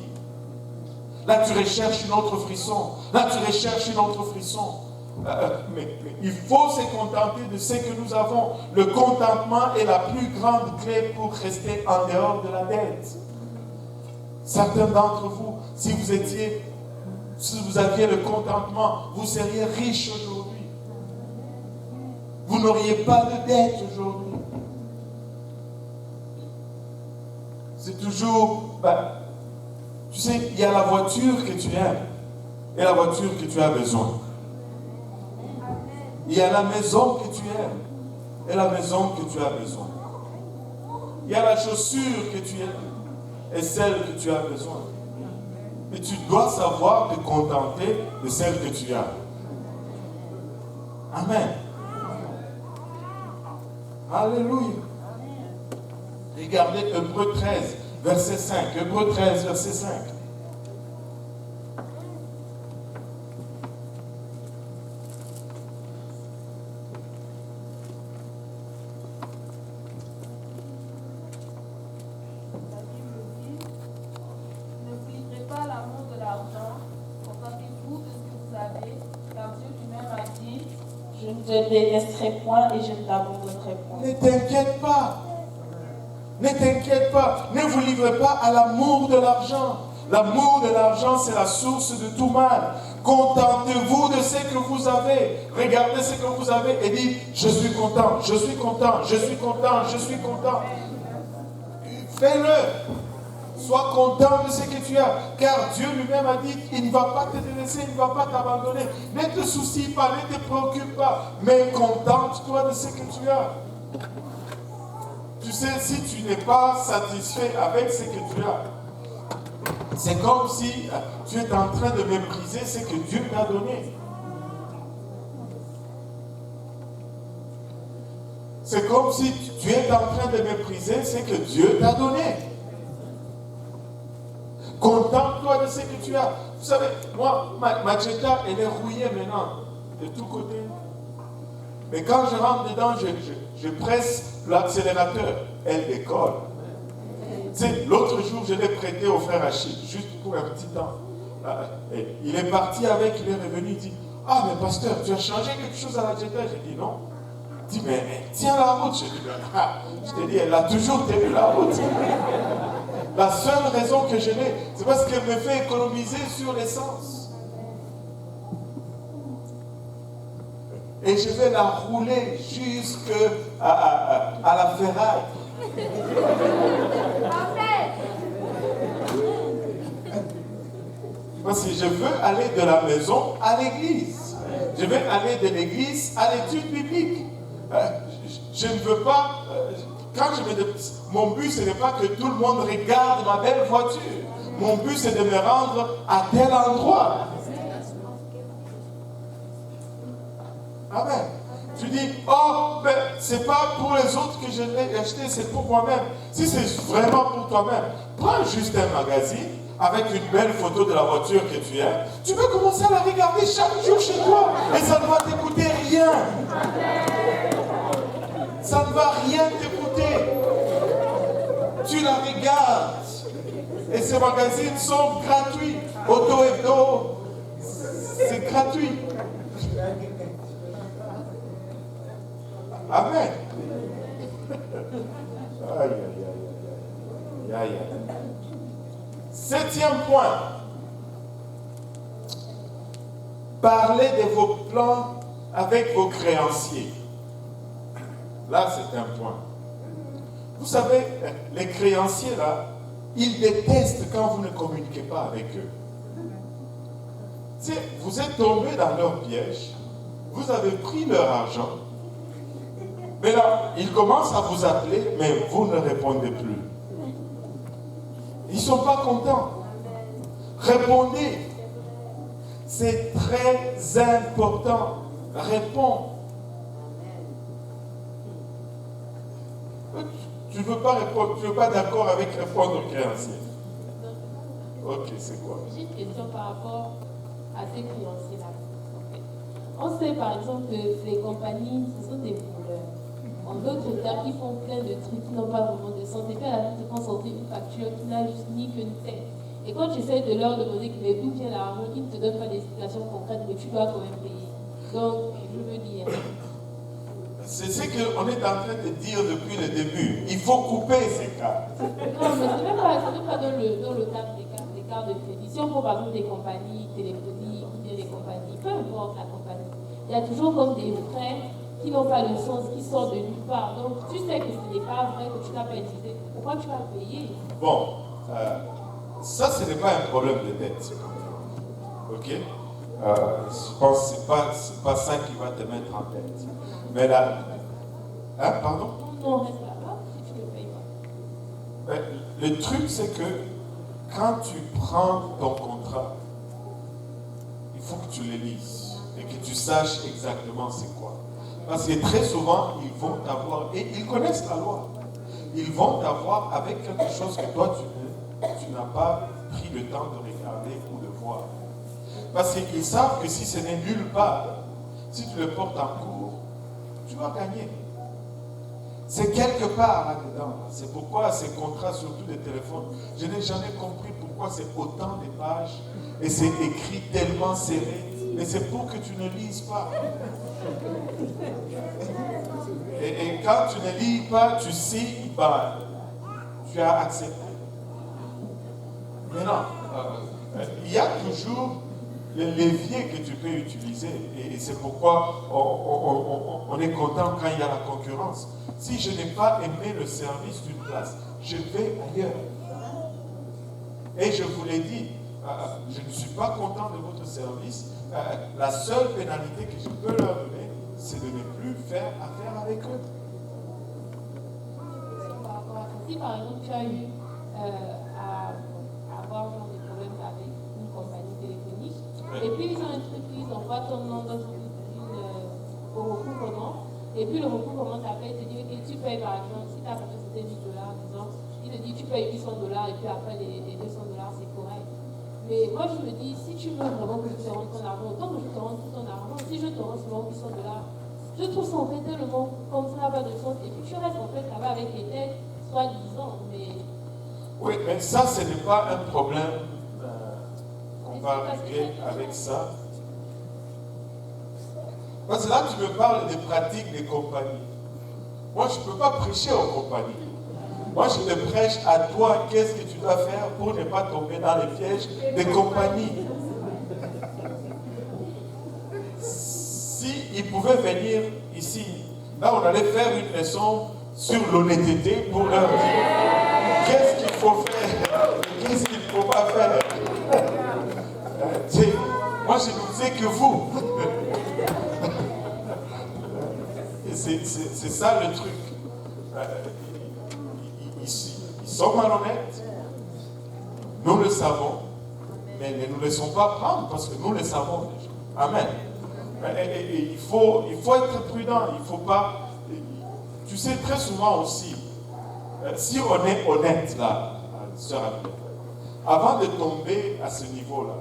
A: Là, tu recherches une autre frisson. Là, tu recherches une autre frisson. Mais il faut se contenter de ce que nous avons. Le contentement est la plus grande clé pour rester en dehors de la dette. Certains d'entre vous, si vous aviez le contentement, vous seriez riche aujourd'hui. Vous n'auriez pas de dette aujourd'hui. C'est toujours, tu sais, il y a la voiture que tu aimes et la voiture que tu as besoin. Il y a la maison que tu aimes et la maison que tu as besoin. Il y a la chaussure que tu aimes et celle que tu as besoin. Et tu dois savoir te contenter de celle que tu as. Amen. Alléluia. Regardez Hébreux 13, verset 5. Hébreux 13, verset 5.
B: Je ne te délaisserai point et je ne t'abandonnerai point.
A: Ne t'inquiète pas. Ne t'inquiète pas. Ne vous livrez pas à l'amour de l'argent. L'amour de l'argent, c'est la source de tout mal. Contentez-vous de ce que vous avez. Regardez ce que vous avez et dites, je suis content, je suis content, je suis content, je suis content. Fais-le. Sois content de ce que tu as. Car Dieu lui-même a dit, il ne va pas te délaisser, il ne va pas t'abandonner. Ne te soucie pas, ne te préoccupe pas. Mais contente-toi de ce que tu as. Tu sais, si tu n'es pas satisfait avec ce que tu as, c'est comme si tu es en train de mépriser ce que Dieu t'a donné. C'est comme si tu es en train de mépriser ce que Dieu t'a donné. Contente-toi de ce que tu as. Vous savez, moi, ma Jetta, elle est rouillée maintenant, de tous côtés. Mais quand je rentre dedans, je presse l'accélérateur, elle décolle. Tu sais, l'autre jour, je l'ai prêté au frère Achille, juste pour un petit temps. Et il est parti avec, il est revenu, il dit, ah mais pasteur, tu as changé quelque chose à la Jetta? J'ai dit non. Il dit, mais elle tient la route. Je dis, je t'ai dit, elle a toujours tenu la route. La seule raison que je l'ai, c'est parce qu'elle me fait économiser sur l'essence. Et je vais la rouler jusqu'à la ferraille. Parce que je veux aller de la maison à l'église. Je veux aller de l'église à l'étude biblique. Je ne veux pas... mon but, ce n'est pas que tout le monde regarde ma belle voiture. Mon but, c'est de me rendre à tel endroit. Amen. Tu dis, oh, mais c'est pas pour les autres que je l'ai acheté, c'est pour moi-même. Si c'est vraiment pour toi-même, prends juste un magazine avec une belle photo de la voiture que tu aimes. Tu peux commencer à la regarder chaque jour chez toi et ça ne va te coûter rien. Ça ne va rien te coûter. Tu la regardes. Et ces magazines sont gratuits. Auto Hebdo, c'est gratuit. Amen. Aïe, aïe, aïe, aïe, aïe. 7e point. Parlez de vos plans avec vos créanciers. Là, c'est un point. Vous savez, les créanciers, là, ils détestent quand vous ne communiquez pas avec eux. Tu sais, vous êtes tombé dans leur piège, vous avez pris leur argent, mais là, ils commencent à vous appeler, mais vous ne répondez plus. Ils ne sont pas contents. Répondez. C'est très important. Réponds. Tu ne veux pas répondre, tu ne veux pas d'accord avec répondre aux créanciers. Ok, c'est quoi?
B: J'ai une question par rapport à ces créanciers-là. On sait par exemple que les compagnies, ce sont des voleurs. En d'autres termes, ils font plein de trucs qui n'ont pas vraiment de sens. Et puis à la fin, ils te font sortir une facture qui n'a juste ni qu'une tête. Et quand tu essaies de leur demander d'où vient l'argent, ils ne te donnent pas des explications concrètes, mais tu dois quand même payer. Donc, je veux dire.
A: C'est ce qu'on est en train de dire depuis le début. Il faut couper ces cas.
B: Non, mais ce n'est pas dans le cadre des cartes de crédit. Si on prend par exemple des compagnies téléphoniques ou bien des compagnies, peu importe la compagnie, il y a toujours comme des frais qui n'ont pas de sens, qui sortent de nulle part. Donc, tu sais que ce n'est pas vrai, que tu n'as pas utilisé. Pourquoi tu vas payer?
A: Bon, ça, ce n'est pas un problème de dette. Ok? Je pense que ce n'est pas ça qui va te mettre en tête. Mais là... Hein, pardon?
B: Non, reste là-bas si tu ne payes pas.
A: Le truc, c'est que quand tu prends ton contrat, il faut que tu le lises et que tu saches exactement c'est quoi. Parce que très souvent, ils vont t'avoir, et ils connaissent la loi, ils vont t'avoir avec quelque chose que toi, tu n'as pas pris le temps de regarder ou de voir. Parce qu'ils savent que si ce n'est nulle part, si tu le portes en cours, tu vas gagner. C'est quelque part là-dedans. C'est pourquoi ces contrats, surtout des téléphones, je n'ai jamais compris pourquoi c'est autant de pages et c'est écrit tellement serré. Mais c'est pour que tu ne lises pas. Et quand tu ne lis pas, tu sais, bah, tu as accepté. Maintenant, il y a toujours le levier que tu peux utiliser. Et c'est pourquoi on est content quand il y a la concurrence. Si je n'ai pas aimé le service d'une place, je vais ailleurs. Et je vous l'ai dit, je ne suis pas content de votre service. La seule pénalité que je peux leur donner, c'est de ne plus faire affaire avec eux.
B: Si par exemple tu as eu à avoir genre des problèmes avec une compagnie téléphonique, et puis ils ont un truc, ils envoient ton nom dans au recouvrement, et puis le recouvrement t'appelle et te dit ok, tu payes par exemple, si ta facture c'était $10, disons, il te dit tu payes $800 et puis après les $200 c'est correct. Mais moi je me dis, si tu veux vraiment que je te rende ton argent, autant que je te rende tout ton argent, si je te rends seulement $800, je trouve ça en fait tellement comme ça n'a pas de sens. Et puis tu restes en fait là-bas avec les têtes, soi-disant, mais...
A: Oui, mais ça, ce n'est pas un problème. On va régler avec ça. Parce que là, tu me parles des pratiques des compagnies. Moi, je ne peux pas prêcher aux compagnies. Moi, je te prêche à toi, qu'est-ce que tu dois faire pour ne pas tomber dans les pièges des compagnies. S'ils pouvaient venir ici, là, on allait faire une leçon sur l'honnêteté pour leur dire qu'est-ce qu'il faut faire, qu'est-ce qu'il ne faut pas faire. Moi, je ne sais que vous. C'est ça le truc. Ils sont malhonnêtes. Nous le savons. Mais ne nous laissons pas prendre parce que nous le savons déjà. Amen. Et il faut être prudent. Il ne faut pas... Tu sais, très souvent aussi, si on est honnête là, sœur Abia, avant de tomber à ce niveau-là,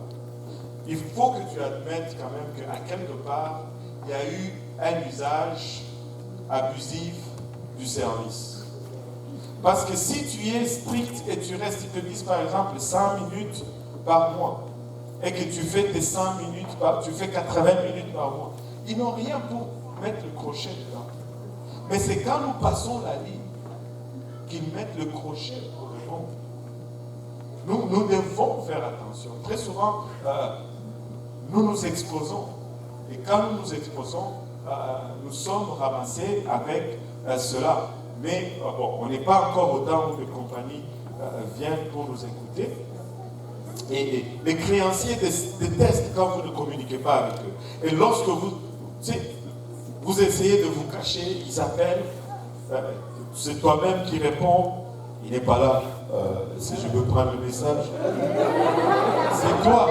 A: il faut que tu admettes quand même qu'à quelque part, il y a eu un usage abusif du service. Parce que si tu es strict et tu restes, ils te disent par exemple 100 minutes par mois, et que tu fais tes 100 minutes, tu fais 80 minutes par mois, ils n'ont rien pour mettre le crochet dedans. Mais c'est quand nous passons la ligne qu'ils mettent le crochet pour le bon. Nous devons faire attention. Très souvent, nous nous exposons. Et quand nous nous exposons, nous sommes ramassés avec cela. Mais bon, on n'est pas encore au temps où les compagnies viennent pour nous écouter. Et les créanciers détestent quand vous ne communiquez pas avec eux. Et lorsque vous essayez de vous cacher, ils appellent, c'est toi-même qui réponds, il n'est pas là, si je veux prendre le message. C'est toi.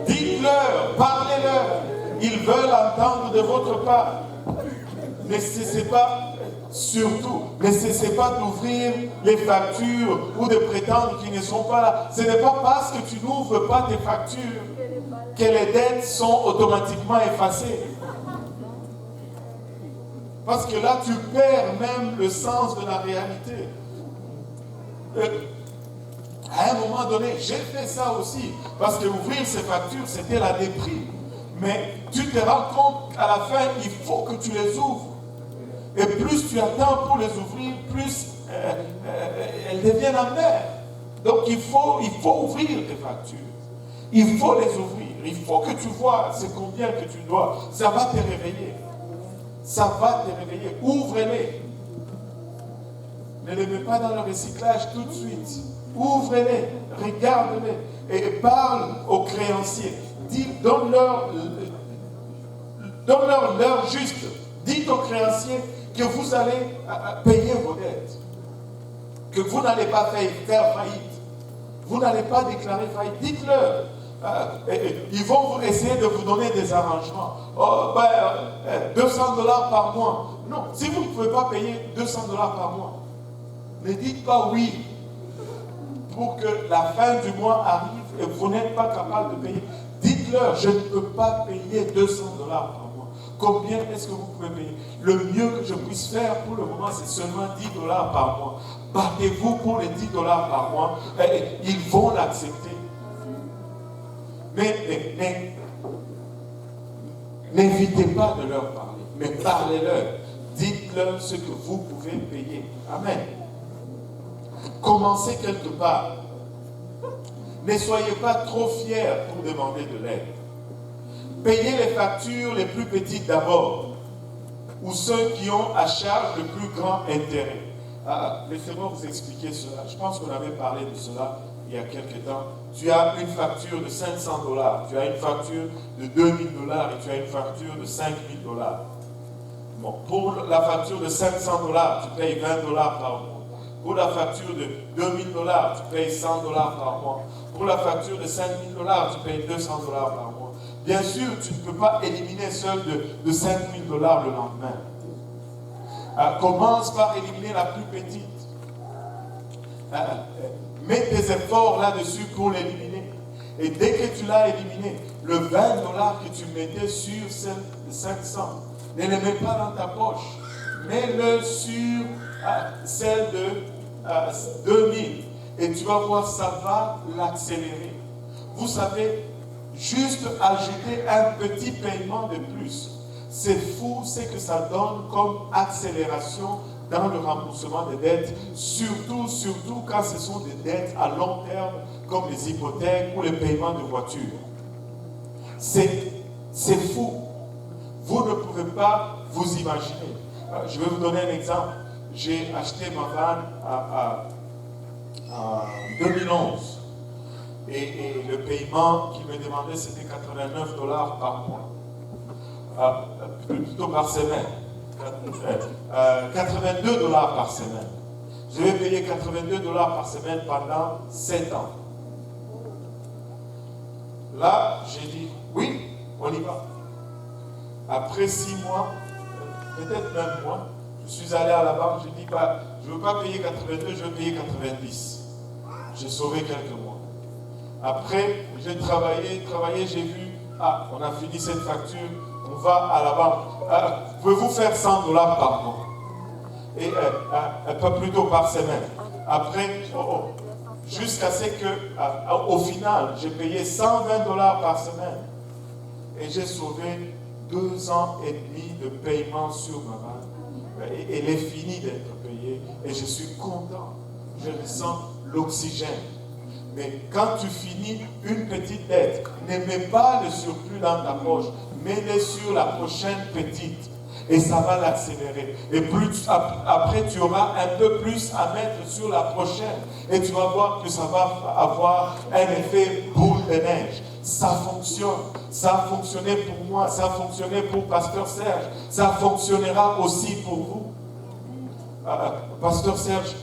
A: Dites-leur, parlez-leur, ils veulent entendre de votre part. Ne cessez pas, surtout, ne cessez pas d'ouvrir les factures ou de prétendre qu'ils ne sont pas là. Ce n'est pas parce que tu n'ouvres pas tes factures que les dettes sont automatiquement effacées. Parce que là, tu perds même le sens de la réalité. À un moment donné, j'ai fait ça aussi, parce que ouvrir ces factures, c'était la déprime. Mais tu te rends compte qu'à la fin, il faut que tu les ouvres. Et plus tu attends pour les ouvrir, plus elles deviennent amères. Donc il faut ouvrir tes factures. Il faut les ouvrir. Il faut que tu vois c'est combien que tu dois. Ça va te réveiller. Ça va te réveiller. Ouvre-les. Ne les mets pas dans le recyclage tout de suite. Ouvre-les. Regarde-les. Et parle aux créanciers. Donne-leur l'heure juste. Dites aux créanciers que vous allez payer vos dettes. Que vous n'allez pas faire faillite. Vous n'allez pas déclarer faillite. Dites-leur. Ils vont essayer de vous donner des arrangements. Oh, $200 par mois. Non, si vous ne pouvez pas payer $200 par mois, ne dites pas oui pour que la fin du mois arrive et vous n'êtes pas capable de payer. Dites-leur, je ne peux pas payer $200 par mois. Combien est-ce que vous pouvez payer? Le mieux que je puisse faire pour le moment, c'est seulement $10 par mois. Battez-vous pour les $10 par mois. Ils vont l'accepter. Mais n'évitez pas de leur parler, mais parlez-leur. Dites-leur ce que vous pouvez payer. Amen. Commencez quelque part. Ne soyez pas trop fiers pour demander de l'aide. Payez les factures les plus petites d'abord, ou ceux qui ont à charge le plus grand intérêt. Laissez-moi vous expliquer cela. Je pense qu'on avait parlé de cela il y a quelques temps. Tu as une facture de $500, tu as une facture de $2000 et tu as une facture de $5000. Bon, pour la facture de $500, tu payes $20 par mois. Pour la facture de $2000, tu payes $100 par mois. Pour la facture de $5000, tu payes $200 par mois. Bien sûr, tu ne peux pas éliminer seul de $5000 le lendemain. Commence par éliminer la plus petite. Mets tes efforts là-dessus pour l'éliminer. Et dès que tu l'as éliminé, le $20 que tu mettais sur celle de 500, ne le mets pas dans ta poche. Mets-le sur celle de 2000. Et tu vas voir, ça va l'accélérer. Vous savez, juste ajouter un petit paiement de plus, c'est fou ce que ça donne comme accélération dans le remboursement des dettes, surtout quand ce sont des dettes à long terme, comme les hypothèques ou les paiements de voitures. C'est fou. Vous ne pouvez pas vous imaginer. Je vais vous donner un exemple. J'ai acheté ma vanne en 2011. Et le paiement qu'il me demandait, c'était $89 par mois. Plutôt par semaine. $82 par semaine. Je vais payer $82 par semaine pendant 7 ans. Là, j'ai dit, oui, on y va. Après 6 mois, peut-être même moins, je suis allé à la banque, j'ai dit, je ne veux pas payer 82, je veux payer 90. J'ai sauvé quelques mois. Après, j'ai travaillé, j'ai vu, on a fini cette facture, on va à la banque. Pouvez-vous faire $100 par mois? Et pas plutôt par semaine. Après, jusqu'à ce que, au final, j'ai payé $120 par semaine. Et j'ai sauvé 2 ans et demi de paiement sur ma vanne. Et elle est finie d'être payée. Et je suis content. Je ressens l'oxygène. Mais quand tu finis une petite dette, ne mets pas le surplus dans ta poche. Mets-le sur la prochaine petite. Et ça va l'accélérer. Et plus après, tu auras un peu plus à mettre sur la prochaine. Et tu vas voir que ça va avoir un effet boule de neige. Ça fonctionne. Ça a fonctionné pour moi. Ça a fonctionné pour Pasteur Serge. Ça fonctionnera aussi pour vous. Pasteur Serge,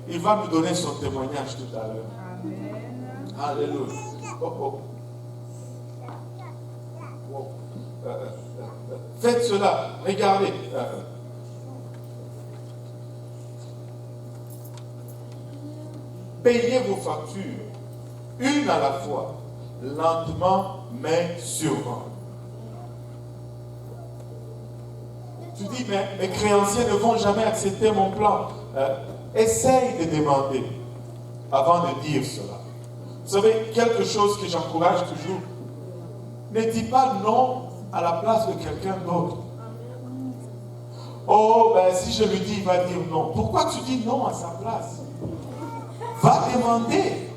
A: il va nous donner son témoignage tout à l'heure. Alléluia. Faites cela. Regardez. Payez vos factures, une à la fois, lentement mais sûrement. Tu dis, mais mes créanciers ne vont jamais accepter mon plan. Essaye de demander avant de dire cela. Vous savez, quelque chose que j'encourage toujours, ne dis pas non à la place de quelqu'un d'autre. Oh, ben si je lui dis, il va dire non. Pourquoi tu dis non à sa place? Va demander.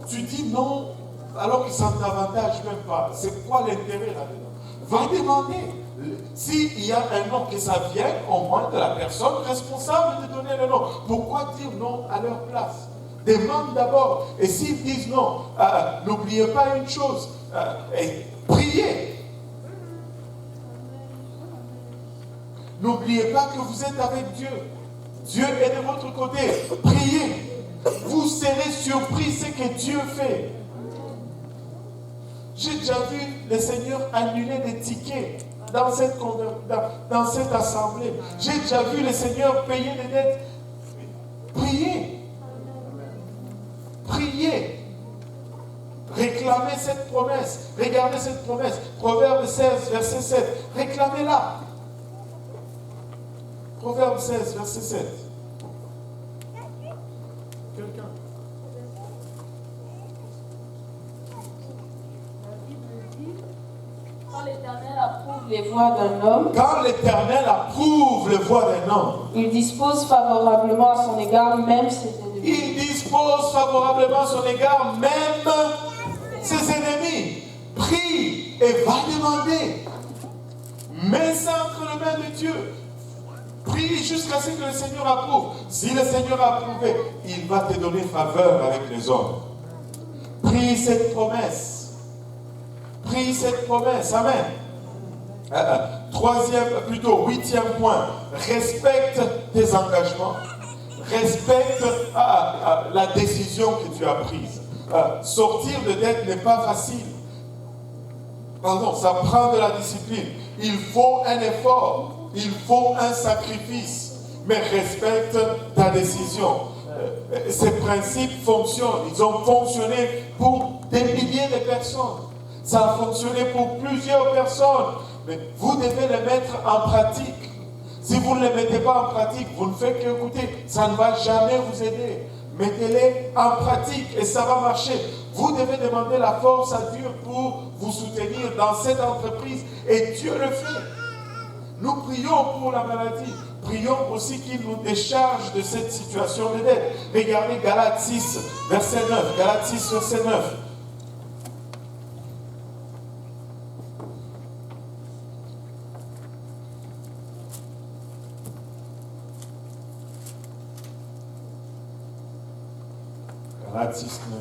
A: Tu dis non alors que ça ne t'avantage même pas. C'est quoi l'intérêt là-dedans? Va demander. S'il y a un nom, que ça vienne au moins de la personne responsable de donner le nom. Pourquoi dire non à leur place? Demande d'abord. Et s'ils disent non, n'oubliez pas une chose. Priez. N'oubliez pas que vous êtes avec Dieu. Dieu est de votre côté. Priez. Vous serez surpris ce que Dieu fait. J'ai déjà vu le Seigneur annuler des tickets dans cette assemblée. J'ai déjà vu le Seigneur payer des dettes. Priez. Priez. Réclamez cette promesse. Regardez cette promesse. Proverbe 16, verset 7. Réclamez-la. Proverbe 16, verset 7. Quelqu'un?
B: Quand l'Éternel approuve les voies d'un homme,
A: Quand l'Éternel approuve les voies d'un homme,
B: il dispose favorablement à son égard même ses ennemis.
A: il dispose favorablement à son égard même ses ennemis. Prie et va demander. Mets ça entre les mains de Dieu. Prie jusqu'à ce que le Seigneur approuve. Si le Seigneur a approuvé, il va te donner faveur avec les hommes. Prie cette promesse. Prie cette promesse. Amen. Huitième point, respecte tes engagements. Respecte la décision que tu as prise. Sortir de dette n'est pas facile. Ça prend de la discipline. Il faut un effort. Il faut un sacrifice. Mais respecte ta décision. Ces principes fonctionnent. Ils ont fonctionné pour des milliers de personnes. Ça a fonctionné pour plusieurs personnes. Mais vous devez les mettre en pratique. Si vous ne les mettez pas en pratique, vous ne faites qu'écouter. Ça ne va jamais vous aider. Mettez-les en pratique et ça va marcher. Vous devez demander la force à Dieu pour vous soutenir dans cette entreprise. Et Dieu le fait. Nous prions pour la maladie. Prions aussi qu'il nous décharge de cette situation de dette. Regardez Galates 6, verset 9. Galates 6, verset 9. Galates 6, 9.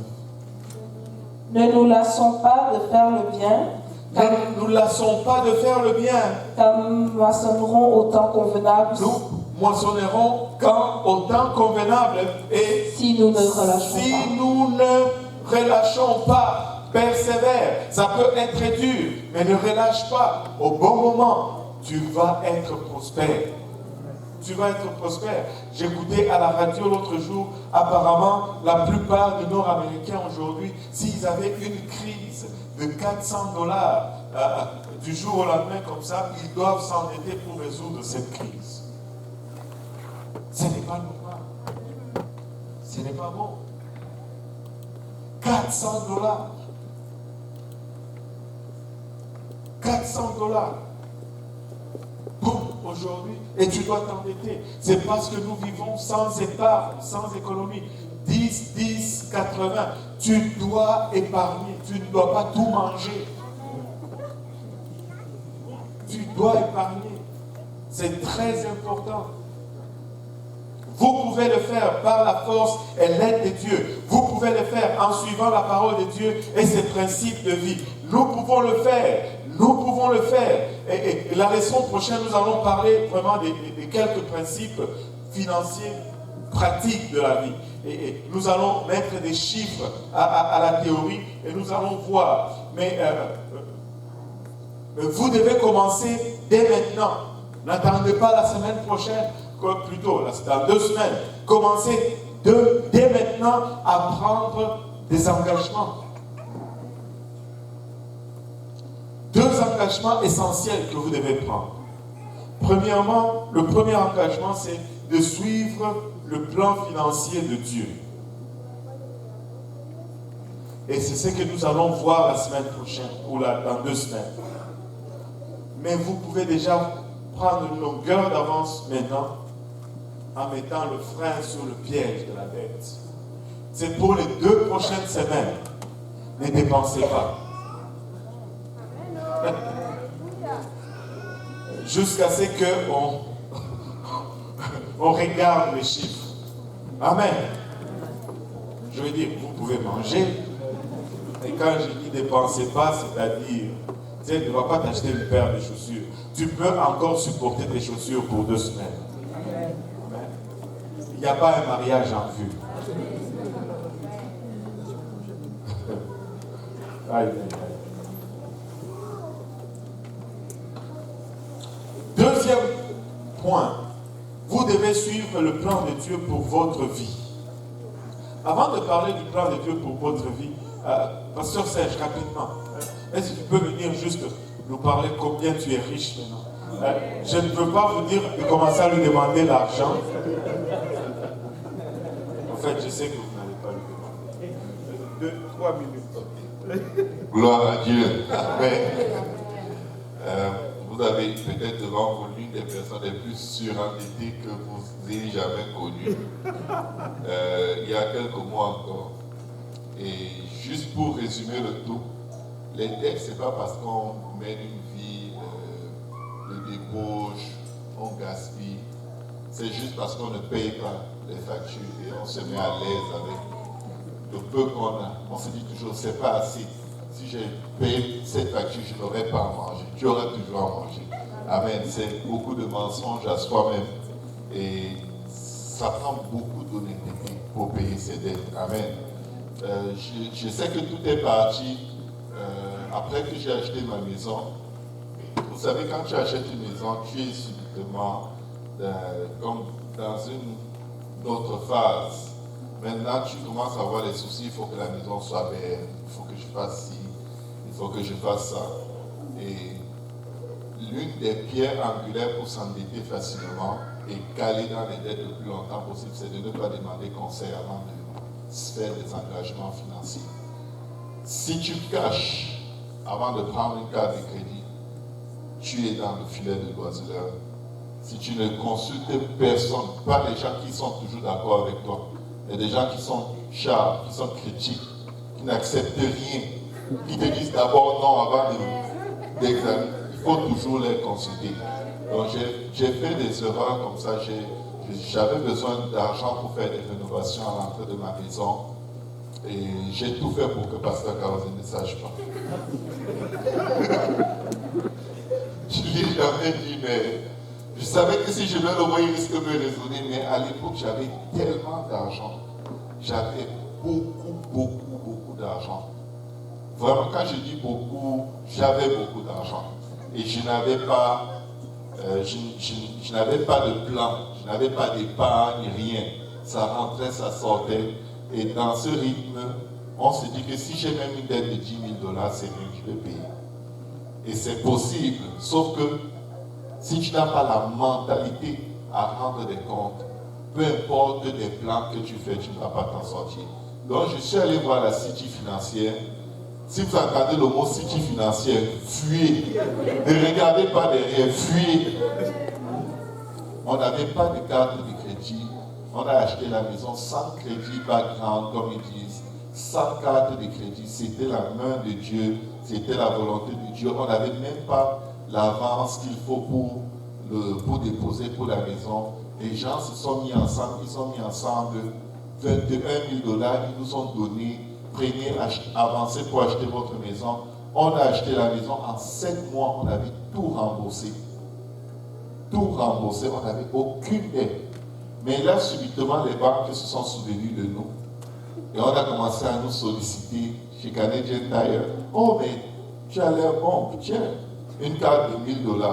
B: Ne nous lassons pas de faire le bien.
A: Ne nous lassons pas de faire le bien.
B: Car nous moissonnerons au temps convenable.
A: Nous moissonnerons quand au temps convenable. Et
B: si nous ne relâchons
A: si
B: pas.
A: nous ne relâchons pas, persévère. Ça peut être dur, mais ne relâche pas. Au bon moment, tu vas être prospère. Tu vas être prospère. J'écoutais à la radio l'autre jour, apparemment, la plupart des Nord-Américains aujourd'hui, s'ils avaient une crise de $400 du jour au lendemain comme ça, ils doivent s'endetter pour résoudre cette crise. Ce n'est pas normal. Ce n'est pas bon. $400. $400. Boum, aujourd'hui, et tu dois t'endetter. C'est parce que nous vivons sans épargne, sans économie. 10, 10, 80. Tu dois épargner. Tu ne dois pas tout manger. Tu dois épargner. C'est très important. Vous pouvez le faire par la force et l'aide de Dieu. Vous pouvez le faire en suivant la parole de Dieu et ses principes de vie. Nous pouvons le faire. Nous pouvons le faire. Et la leçon prochaine, nous allons parler vraiment de quelques principes financiers pratiques de la vie. Et nous allons mettre des chiffres à la théorie et nous allons voir. Mais vous devez commencer dès maintenant. N'attendez pas la semaine prochaine, plutôt dans 2 semaines. Commencez dès maintenant à prendre des engagements. 2 engagements essentiels que vous devez prendre. Premièrement, le premier engagement, c'est de suivre le plan financier de Dieu. Et c'est ce que nous allons voir la semaine prochaine, ou dans 2 semaines. Mais vous pouvez déjà prendre une longueur d'avance maintenant, en mettant le frein sur le piège de la dette. C'est pour les 2 prochaines semaines. Ne dépensez pas. Jusqu'à ce qu'on regarde les chiffres. Amen. Je veux dire, vous pouvez manger. Et quand je dis dépensez pas, c'est-à-dire, tu ne vas pas t'acheter une paire de chaussures. Tu peux encore supporter tes chaussures pour 2 semaines. Amen. Il n'y a pas un mariage en vue. Aïe, aïe, aïe. Deuxième point, vous devez suivre le plan de Dieu pour votre vie. Avant de parler du plan de Dieu pour votre vie, Pasteur Serge, rapidement, est-ce que tu peux venir juste nous parler combien tu es riche maintenant? Je ne veux pas vous dire de commencer à lui demander l'argent. En fait, je sais que vous n'allez pas lui demander. 2-3 minutes.
E: Gloire à Dieu. Vous avez peut-être devant vous l'une des personnes les plus surendettées que vous ayez jamais connues. Il y a quelques mois encore. Et juste pour résumer le tout, les dettes, ce n'est pas parce qu'on mène une vie de débauche, on gaspille. C'est juste parce qu'on ne paye pas les factures et on se met à l'aise avec le peu qu'on a. On se dit toujours, c'est pas assez. Si j'ai payé cette facture, je n'aurais pas à manger. tu auras toujours à manger. Amen. C'est beaucoup de mensonges à soi-même. Et ça prend beaucoup d'honnêteté pour payer ses dettes. Amen. Je sais que tout est parti après que j'ai acheté ma maison. Vous savez, quand tu achètes une maison, tu es subitement comme dans une autre phase. Maintenant, tu commences à avoir les soucis, il faut que la maison soit belle, il faut que je fasse ci, il faut que je fasse ça. Et l'une des pierres angulaires pour s'endetter facilement et caler dans les dettes le plus longtemps possible, c'est de ne pas demander conseil avant de faire des engagements financiers. Si tu caches avant de prendre une carte de crédit, tu es dans le filet de l'oiseleur. Si tu ne consultes personne, pas les gens qui sont toujours d'accord avec toi, mais des gens qui sont chars, qui sont critiques, qui n'acceptent rien, qui te disent d'abord non avant d'examiner, il faut toujours les consulter. Donc j'ai fait des erreurs comme ça, j'avais besoin d'argent pour faire des rénovations à l'entrée de ma maison et j'ai tout fait pour que Pasteur Caroline ne sache pas. Je lui ai jamais dit, mais je savais que si je vais le voir, il risque de me raisonner, mais à l'époque, j'avais tellement d'argent. J'avais beaucoup d'argent. Vraiment, quand je dis beaucoup, j'avais beaucoup d'argent. Et je n'avais pas, je n'avais pas de plan, je n'avais pas d'épargne, rien. Ça rentrait, ça sortait. Et dans ce rythme, on se dit que si j'ai même une dette de 10 000 $, c'est rien, je vais payer. Et c'est possible, sauf que si tu n'as pas la mentalité à rendre des comptes, peu importe les plans que tu fais, tu ne vas pas t'en sortir. Donc je suis allé voir la City financière. Si vous entendez le mot City financière, fuyez. Ne regardez pas derrière, fuyez. On n'avait pas de carte de crédit. On a acheté la maison sans crédit background, comme ils disent, sans carte de crédit. C'était la main de Dieu, c'était la volonté de Dieu. On n'avait même pas l'avance qu'il faut pour déposer pour la maison. Les gens se sont mis ensemble, ils ont mis ensemble 21 000 $, ils nous ont donné, prenez, avancez pour acheter votre maison. On a acheté la maison en 7 mois, on avait tout remboursé. Tout remboursé, on n'avait aucune dette. Mais là, subitement, les banques se sont souvenues de nous. Et on a commencé à nous solliciter chez Canadian Tire. Oh, mais tu as l'air bon, tiens, une carte de 1 000 $.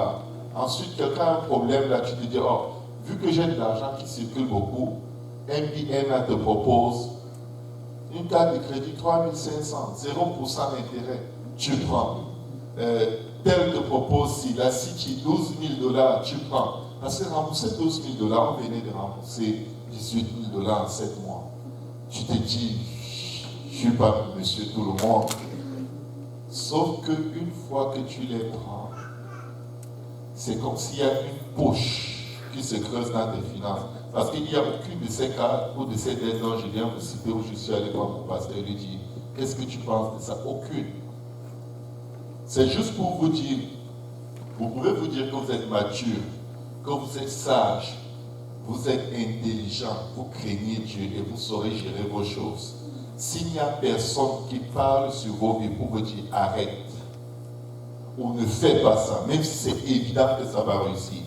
E: Ensuite, quelqu'un a un problème, là, tu te dis, oh, vu que j'ai de l'argent qui circule beaucoup, MBN te propose une carte de crédit 3 500, 0% d'intérêt, tu prends. Tel te propose, si la City 12 000 $, tu prends. Parce que rembourser 12 000 $, on venait de rembourser 18 000 $ en 7 mois. Tu te dis, je ne suis pas monsieur tout le monde. Sauf qu'une fois que tu les prends, c'est comme s'il y a une poche qui se creuse dans tes finances. Parce qu'il n'y a aucune de ces cas ou de ces dettes dont je viens de citer où je suis allé voir mon pasteur et lui dire, qu'est-ce que tu penses de ça? Aucune. C'est juste pour vous dire, vous pouvez vous dire que vous êtes mature, que vous êtes sage, vous êtes intelligent, vous craignez Dieu et vous saurez gérer vos choses. S'il n'y a personne qui parle sur vos vies pour vous dire arrête ou ne fais pas ça, même si c'est évident que ça va réussir,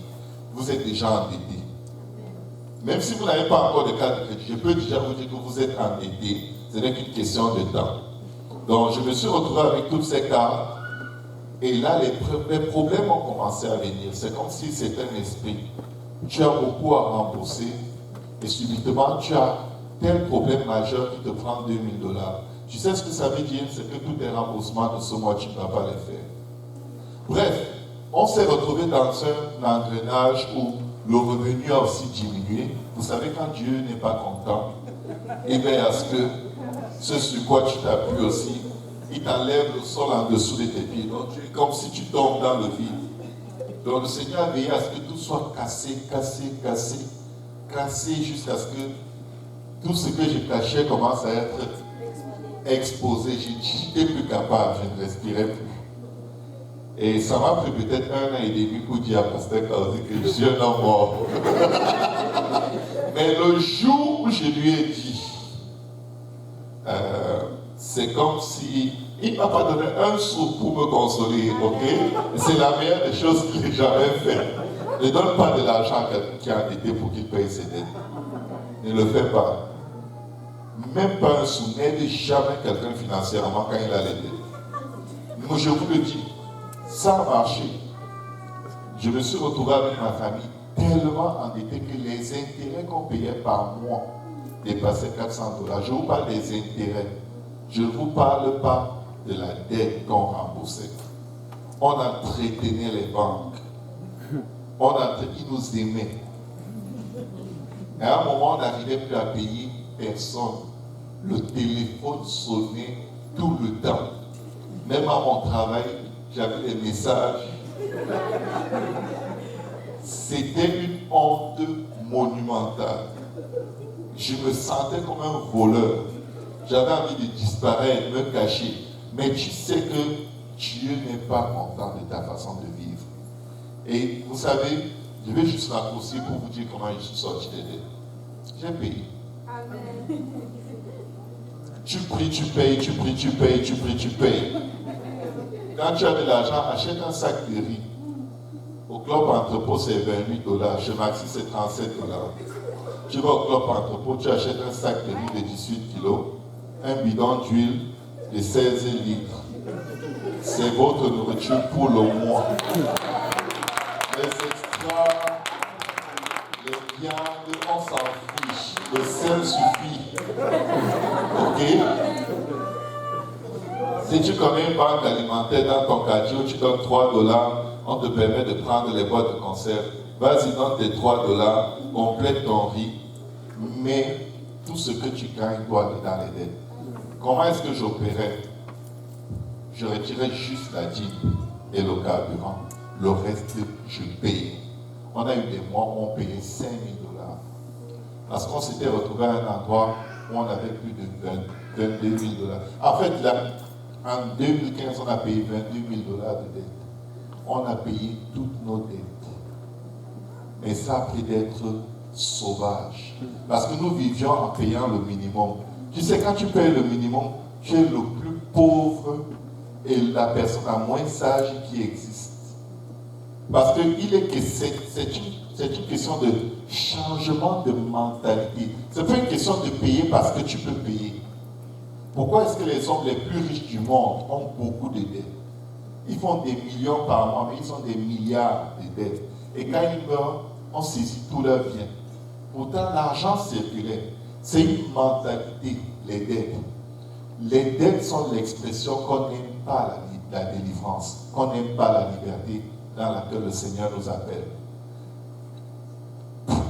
E: vous êtes déjà endetté. Même si vous n'avez pas encore de carte de crédit, je peux déjà vous dire que vous êtes endetté. Ce n'est qu'une question de temps. Donc je me suis retrouvé avec toutes ces cartes. Et là, les problèmes ont commencé à venir. C'est comme si c'était un esprit. Tu as beaucoup à rembourser et subitement, tu as tel problème majeur qui te prend 2 000 $. Tu sais ce que ça veut dire? C'est que tous tes remboursements de ce mois, tu ne vas pas les faire. Bref, on s'est retrouvé dans un engrenage où le revenu a aussi diminué. Vous savez, quand Dieu n'est pas content, il veille à ce que ce sur quoi tu t'appuies aussi, il t'enlève le sol en dessous de tes pieds. Donc, tu es comme si tu tombes dans le vide. Donc, le Seigneur a veillé à ce que tout soit cassé jusqu'à ce que tout ce que je cachais commence à être exposé. Je n'étais plus capable, je ne respirais plus. Et ça m'a pris peut-être 1 an et demi pour dire à Pasteur Kaozi que je suis un homme mort. Mais le jour où je lui ai dit, c'est comme si, Il ne m'a pas donné un sou pour me consoler, ok? C'est la meilleure des choses que j'ai jamais fait. Ne donne pas de l'argent à quelqu'un qui est endetté pour qu'il paye ses dettes. Ne le fais pas. Même pas un sou. N'aide jamais quelqu'un financièrement quand il a les dettes. Moi, je vous le dis, ça a marché. Je me suis retrouvé avec ma famille tellement endetté que les intérêts qu'on payait par mois dépassaient $400. Je vous parle des intérêts. Je ne vous parle pas de la dette qu'on remboursait. On entretenait les banques. Ils nous aimaient. Et à un moment, on n'arrivait plus à payer personne. Le téléphone sonnait tout le temps. Même à mon travail, j'avais des messages. C'était une honte monumentale. Je me sentais comme un voleur. J'avais envie de disparaître, de me cacher. Mais tu sais que Dieu n'est pas content de ta façon de vivre. Et vous savez, je vais juste raccourcir pour vous dire comment je suis sorti des dettes. J'ai payé. Amen. Tu pries, tu payes, tu pries, tu payes, tu pries, tu payes. Quand tu as de l'argent, achète un sac de riz. Au club entrepôt, c'est $28. Chez Maxi, c'est $37. Tu vas au club entrepôt, tu achètes un sac de riz de 18 kilos, un bidon d'huile de 16 litres. C'est votre nourriture pour le mois. Les extras, les viandes, on s'en fiche. Le sel suffit. Ok? Si tu connais une banque alimentaire dans ton quartier où tu donnes $3, on te permet de prendre les boîtes de conserve. Vas-y, donne tes $3, complète ton riz, mais tout ce que tu gagnes doit aller dans les dettes. Comment est-ce que j'opérais? Je retirais juste la dîme et le carburant. Le reste, je payais. On a eu des mois où on payait $5 000. Parce qu'on s'était retrouvé à un endroit où on avait plus de $22 000. En fait, là, en 2015, on a payé $22 000 de dettes. On a payé toutes nos dettes. Mais ça a pris d'être sauvage. Parce que nous vivions en payant le minimum. Tu sais, quand tu payes le minimum, tu es le plus pauvre et la personne la moins sage qui existe. Parce que c'est une question de changement de mentalité. Ce n'est pas une question de payer parce que tu peux payer. Pourquoi est-ce que les hommes les plus riches du monde ont beaucoup de dettes? Ils font des millions par mois, mais ils ont des milliards de dettes. Et quand ils meurent, on saisit tout leur bien. Pourtant, l'argent circulaire, c'est une mentalité, les dettes. Les dettes sont l'expression qu'on n'aime pas la délivrance, qu'on n'aime pas la liberté dans laquelle le Seigneur nous appelle.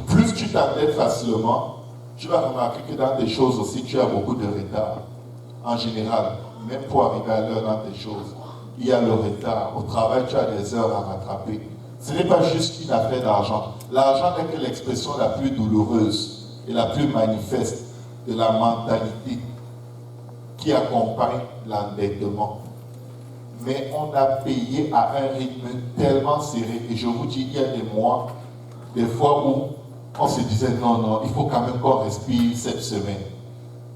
E: Plus tu t'endettes facilement, tu vas remarquer que dans tes choses aussi, tu as beaucoup de retard. En général, même pour arriver à l'heure dans tes choses, il y a le retard. Au travail, tu as des heures à rattraper. Ce n'est pas juste une affaire d'argent. L'argent n'est que l'expression la plus douloureuse et la plus manifeste de la mentalité qui accompagne l'endettement. Mais on a payé à un rythme tellement serré. Et je vous dis, il y a des mois, des fois où on se disait non, il faut quand même qu'on respire cette semaine.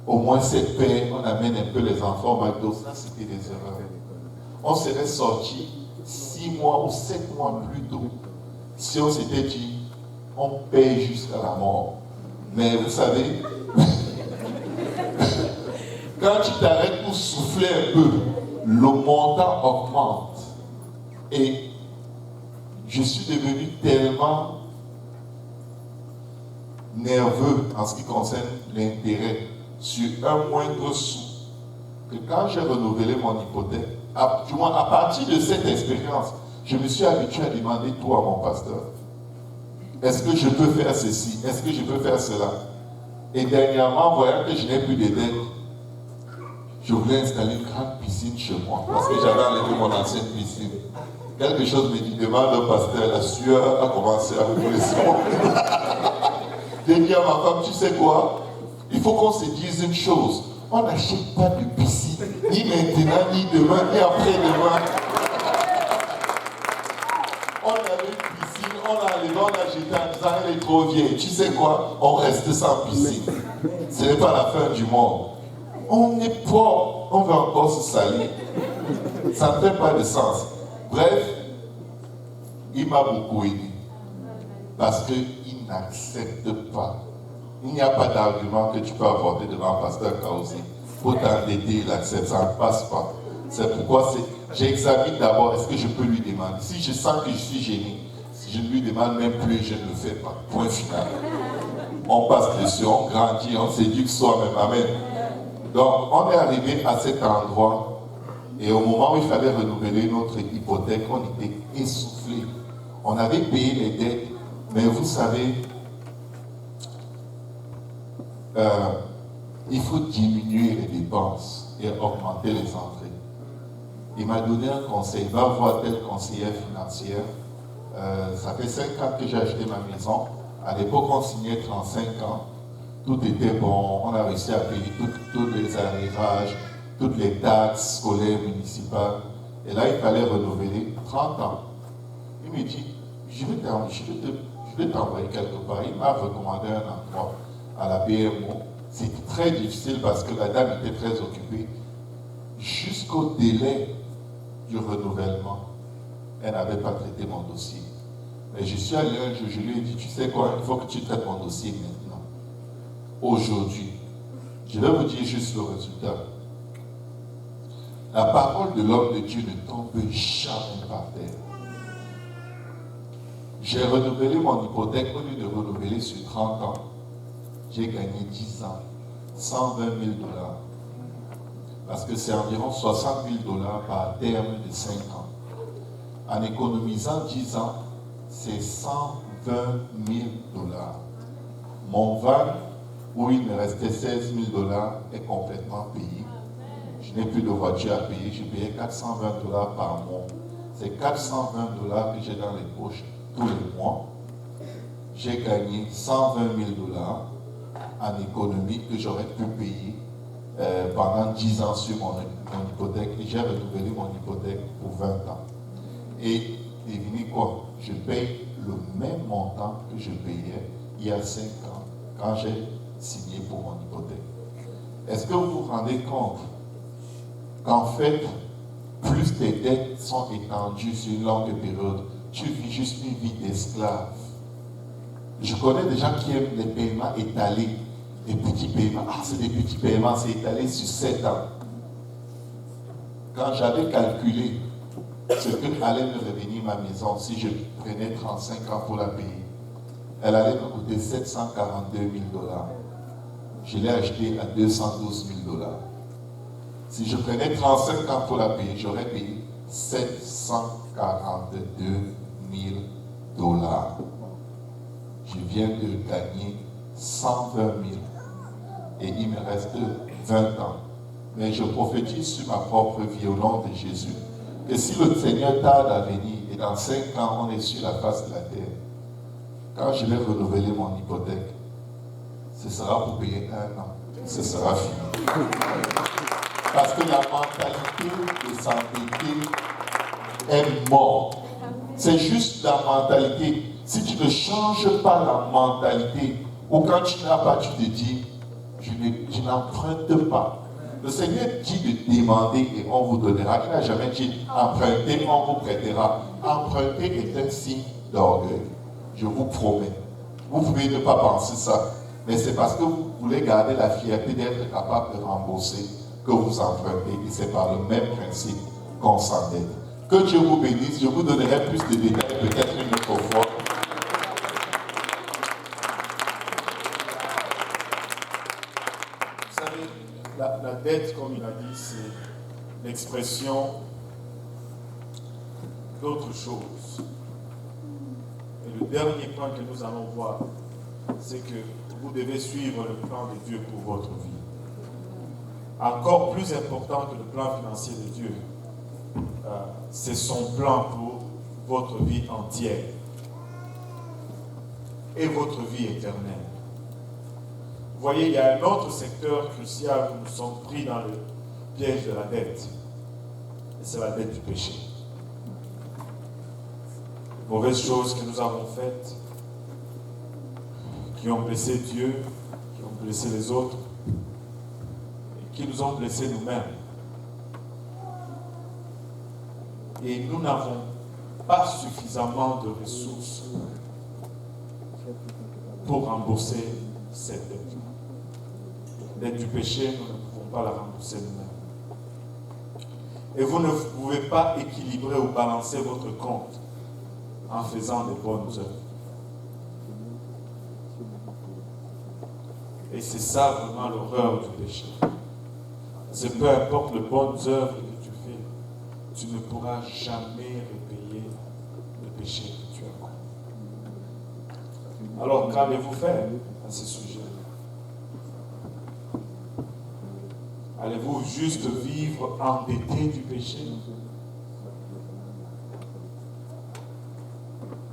E: Au moins cette paix, on amène un peu les enfants au McDo. Ça, c'était des erreurs. On serait sorti 6 mois ou 7 mois plus tôt si on s'était dit on paye jusqu'à la mort. Mais vous savez, quand tu t'arrêtes pour souffler un peu, le montant augmente. Et je suis devenu tellement nerveux en ce qui concerne l'intérêt sur un moindre sou que quand j'ai renouvelé mon hypothèque, du moins à partir de cette expérience, je me suis habitué à demander tout à mon pasteur. Est-ce que je peux faire ceci? Est-ce que je peux faire cela? Et dernièrement, voyant que je n'ai plus de dettes, je voulais installer une grande piscine chez moi parce que j'avais enlevé mon ancienne piscine. Quelque chose me dit, demande au pasteur, la sueur a commencé à me couler sur moi. J'ai dit à ma femme, tu sais quoi? Il faut qu'on se dise une chose. On n'achète pas de piscine, ni maintenant, ni demain, ni après-demain. On avait une piscine, on l'a enlevée, on l'a jetée en disant elle est trop vieille. Tu sais quoi? On reste sans piscine. Ce n'est pas la fin du monde. On est pauvre, on veut encore se salir. Ça ne fait pas de sens. Bref, il m'a beaucoup aidé. Parce qu'il n'accepte pas. Il n'y a pas d'argument que tu peux apporter devant pasteur Kaosi pour t'endetter, il accepte, ça ne passe pas. C'est pourquoi j'examine d'abord, est-ce que je peux lui demander. Si je sens que je suis gêné, si je ne lui demande même plus, je ne le fais pas. Point final. On passe dessus, on grandit, on s'éduque soi-même. Amen. Donc, on est arrivé à cet endroit et au moment où il fallait renouveler notre hypothèque, on était essoufflé. On avait payé les dettes, mais vous savez, il faut diminuer les dépenses et augmenter les entrées. Il m'a donné un conseil, va voir telle conseillère financière. Ça fait 5 ans que j'ai acheté ma maison. À l'époque, on signait 35 ans. Tout était bon, on a réussi à payer tous les arrérages, toutes les taxes scolaires, municipales. Et là, il fallait renouveler 30 ans. Il me dit, je vais t'envoyer quelque part. Il m'a recommandé un endroit à la BMO. C'était très difficile parce que la dame était très occupée. Jusqu'au délai du renouvellement, elle n'avait pas traité mon dossier. Et je suis allé un jour, je lui ai dit, tu sais quoi, il faut que tu traites mon dossier maintenant. Aujourd'hui, je vais vous dire juste le résultat. La parole de l'homme de Dieu ne tombe jamais par terre. J'ai renouvelé mon hypothèque au lieu de renouveler sur 30 ans. J'ai gagné 10 ans, 120 000 $. Parce que c'est environ 60 000 $ par terme de 5 ans. En économisant 10 ans, c'est 120 000 $. Mon van, où il me restait 16 000 $ est complètement payé. Je n'ai plus de voiture à payer, je payais 420 $ par mois. C'est 420 $ que j'ai dans les poches tous les mois. J'ai gagné 120 000 $ en économie que j'aurais pu payer pendant 10 ans sur mon hypothèque. Et j'ai renouvelé mon hypothèque pour 20 ans. Et devinez quoi? Je paye le même montant que je payais il y a 5 ans quand j'ai signé pour mon hypothèque. Est-ce que vous vous rendez compte qu'en fait, plus tes dettes sont étendues sur une longue période, tu vis juste une vie d'esclave? Je connais des gens qui aiment les paiements étalés, les petits paiements. Ah, c'est des petits paiements, c'est étalé sur 7 ans. Quand j'avais calculé ce que allait me revenir ma maison si je prenais 35 ans pour la payer, elle allait me coûter 742 000 $. Je l'ai acheté à 212 000 $. Si je prenais 35 ans pour la payer, j'aurais payé 742 000 $. Je viens de gagner 120 000 et il me reste 20 ans. Mais je prophétise sur ma propre vie au nom de Jésus que si le Seigneur tarde à venir et dans 5 ans on est sur la face de la terre, quand je vais renouveler mon hypothèque, ce sera pour payer 1 an. Ce sera fini. Parce que la mentalité de s'endetter est morte. C'est juste la mentalité. Si tu ne changes pas la mentalité, ou quand tu n'as pas, tu te dis, je n'emprunte pas. Le Seigneur dit de demander et on vous donnera. Il n'a jamais dit empruntez, on vous prêtera. Emprunter est un signe d'orgueil. Je vous promets. Vous pouvez ne pas penser ça, mais c'est parce que vous voulez garder la fierté d'être capable de rembourser que vous empruntez. Et c'est par le même principe qu'on s'endette. Que Dieu vous bénisse. Je vous donnerai plus de détails peut-être une autre fois.
A: Vous savez, la dette, comme il a dit, c'est l'expression d'autre chose. Et le dernier point que nous allons voir, c'est que vous devez suivre le plan de Dieu pour votre vie. Encore plus important que le plan financier de Dieu, c'est son plan pour votre vie entière et votre vie éternelle. Vous voyez, il y a un autre secteur crucial où nous sommes pris dans le piège de la dette. Et c'est la dette du péché. Les mauvaises choses que nous avons faites, qui ont blessé Dieu, qui ont blessé les autres, et qui nous ont blessés nous-mêmes. et nous n'avons pas suffisamment de ressources pour rembourser cette dette. Dette du péché, nous ne pouvons pas la rembourser nous-mêmes. Et vous ne pouvez pas équilibrer ou balancer votre compte en faisant des bonnes œuvres. Et c'est ça vraiment l'horreur du péché. C'est peu importe les bonnes œuvres que tu fais, tu ne pourras jamais repayer le péché que tu as commis. Alors qu'allez-vous faire à ce sujet? Allez-vous juste vivre endetté du péché?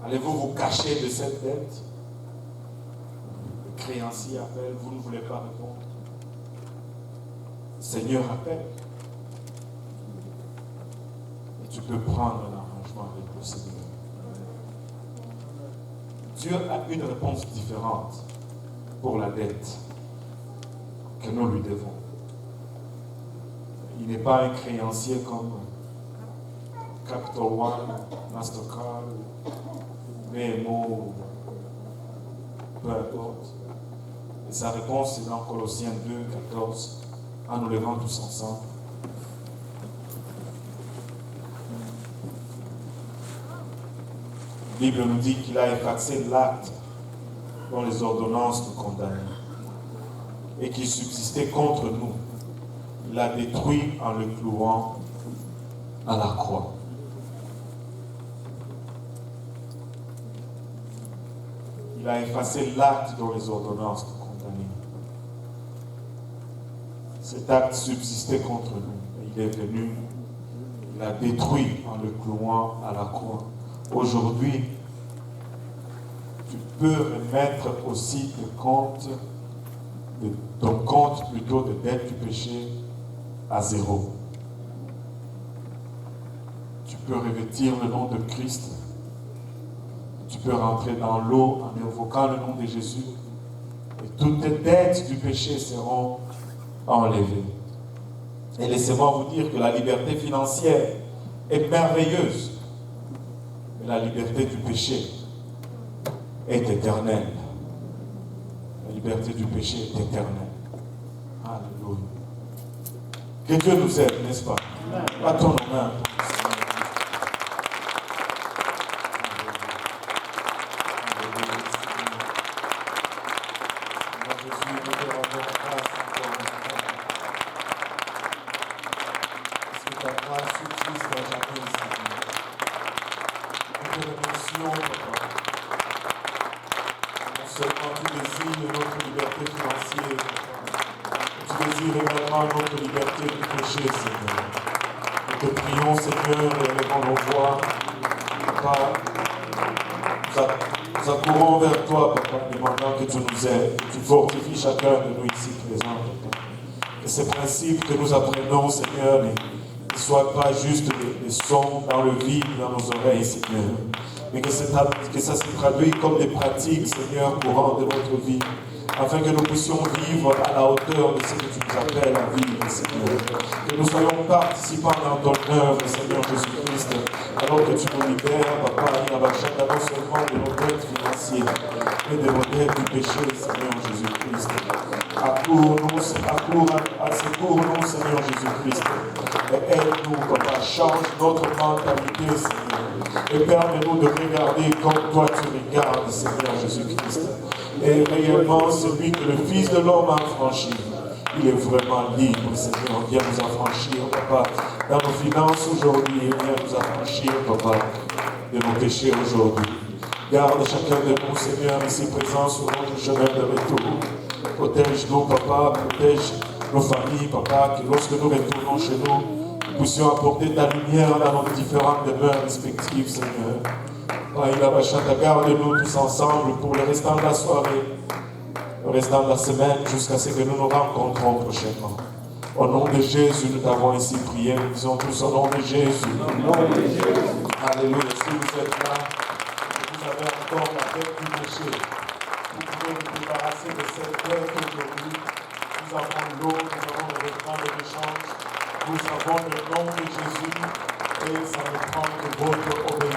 A: Allez-vous vous cacher de cette dette? Le créancier appelle, vous ne voulez pas répondre. Le Seigneur appelle. Et tu peux prendre un arrangement avec le Seigneur. Dieu a une réponse différente pour la dette que nous lui devons. Il n'est pas un créancier comme Capital One, Mastercard, BMO, peu importe. Et sa réponse est dans Colossiens 2, 14, en nous levant tous ensemble. La Bible nous dit qu'il a effacé l'acte dont les ordonnances nous condamnaient et qui subsistait contre nous. Il l'a détruit en le clouant à la croix. Il a effacé l'acte dont les ordonnances nous condamnaient. Cet acte subsistait contre nous. Et il est venu, il l'a détruit en le clouant à la croix. Aujourd'hui, tu peux remettre aussi ton compte plutôt de dette du péché à zéro. Tu peux revêtir le nom de Christ. Tu peux rentrer dans l'eau en invoquant le nom de Jésus. Et toutes tes dettes du péché seront enlevées. Et laissez-moi vous dire que la liberté financière est merveilleuse. Mais la liberté du péché est éternelle. La liberté du péché est éternelle. Alléluia. Que Dieu nous aide, n'est-ce pas? Battons nos mains. Tu fortifies chacun de nous ici présents. Que ces principes que nous apprenons, Seigneur, ne soient pas juste des sons dans le vide, dans nos oreilles, Seigneur. Mais que ça se traduise comme des pratiques, Seigneur, courantes de notre vie. Afin que nous puissions vivre à la hauteur de ce que tu nous appelles à vivre, Seigneur. Que nous soyons participants dans ton œuvre, Seigneur Jésus-Christ. Alors que tu nous libères, Papa, non seulement de nos dettes financières, mais de nos dettes du péché, Seigneur Jésus-Christ. Secours-nous, Seigneur Jésus-Christ. Et aide-nous, Papa, change notre mentalité, Seigneur. Et permets-nous de regarder comme toi tu regardes, Seigneur Jésus-Christ. Et réellement, celui que le Fils de l'homme a affranchi, il est vraiment libre, Seigneur. Viens nous affranchir, Papa, dans nos finances aujourd'hui. Viens nous affranchir, Papa, de nos péchés aujourd'hui. Garde chacun de nous, Seigneur, ici présents sur notre chemin de retour. Protège-nous, Papa, protège nos familles, Papa, que lorsque nous retournons chez nous, nous puissions apporter ta lumière dans nos différentes demeures respectives, Seigneur. Garde-nous tous ensemble pour le restant de la soirée, le restant de la semaine, jusqu'à ce que nous nous rencontrons prochainement. Au nom de Jésus, nous t'avons ici prié. Nous disons tous au nom de Jésus. Alléluia. Si vous êtes là, vous avez encore la dette du péché, vous pouvez vous débarrasser de cette dette aujourd'hui. Nous avons l'eau, nous avons le vêtement de l'échange, nous avons le nom de Jésus. et ça ne prend que votre obéissance.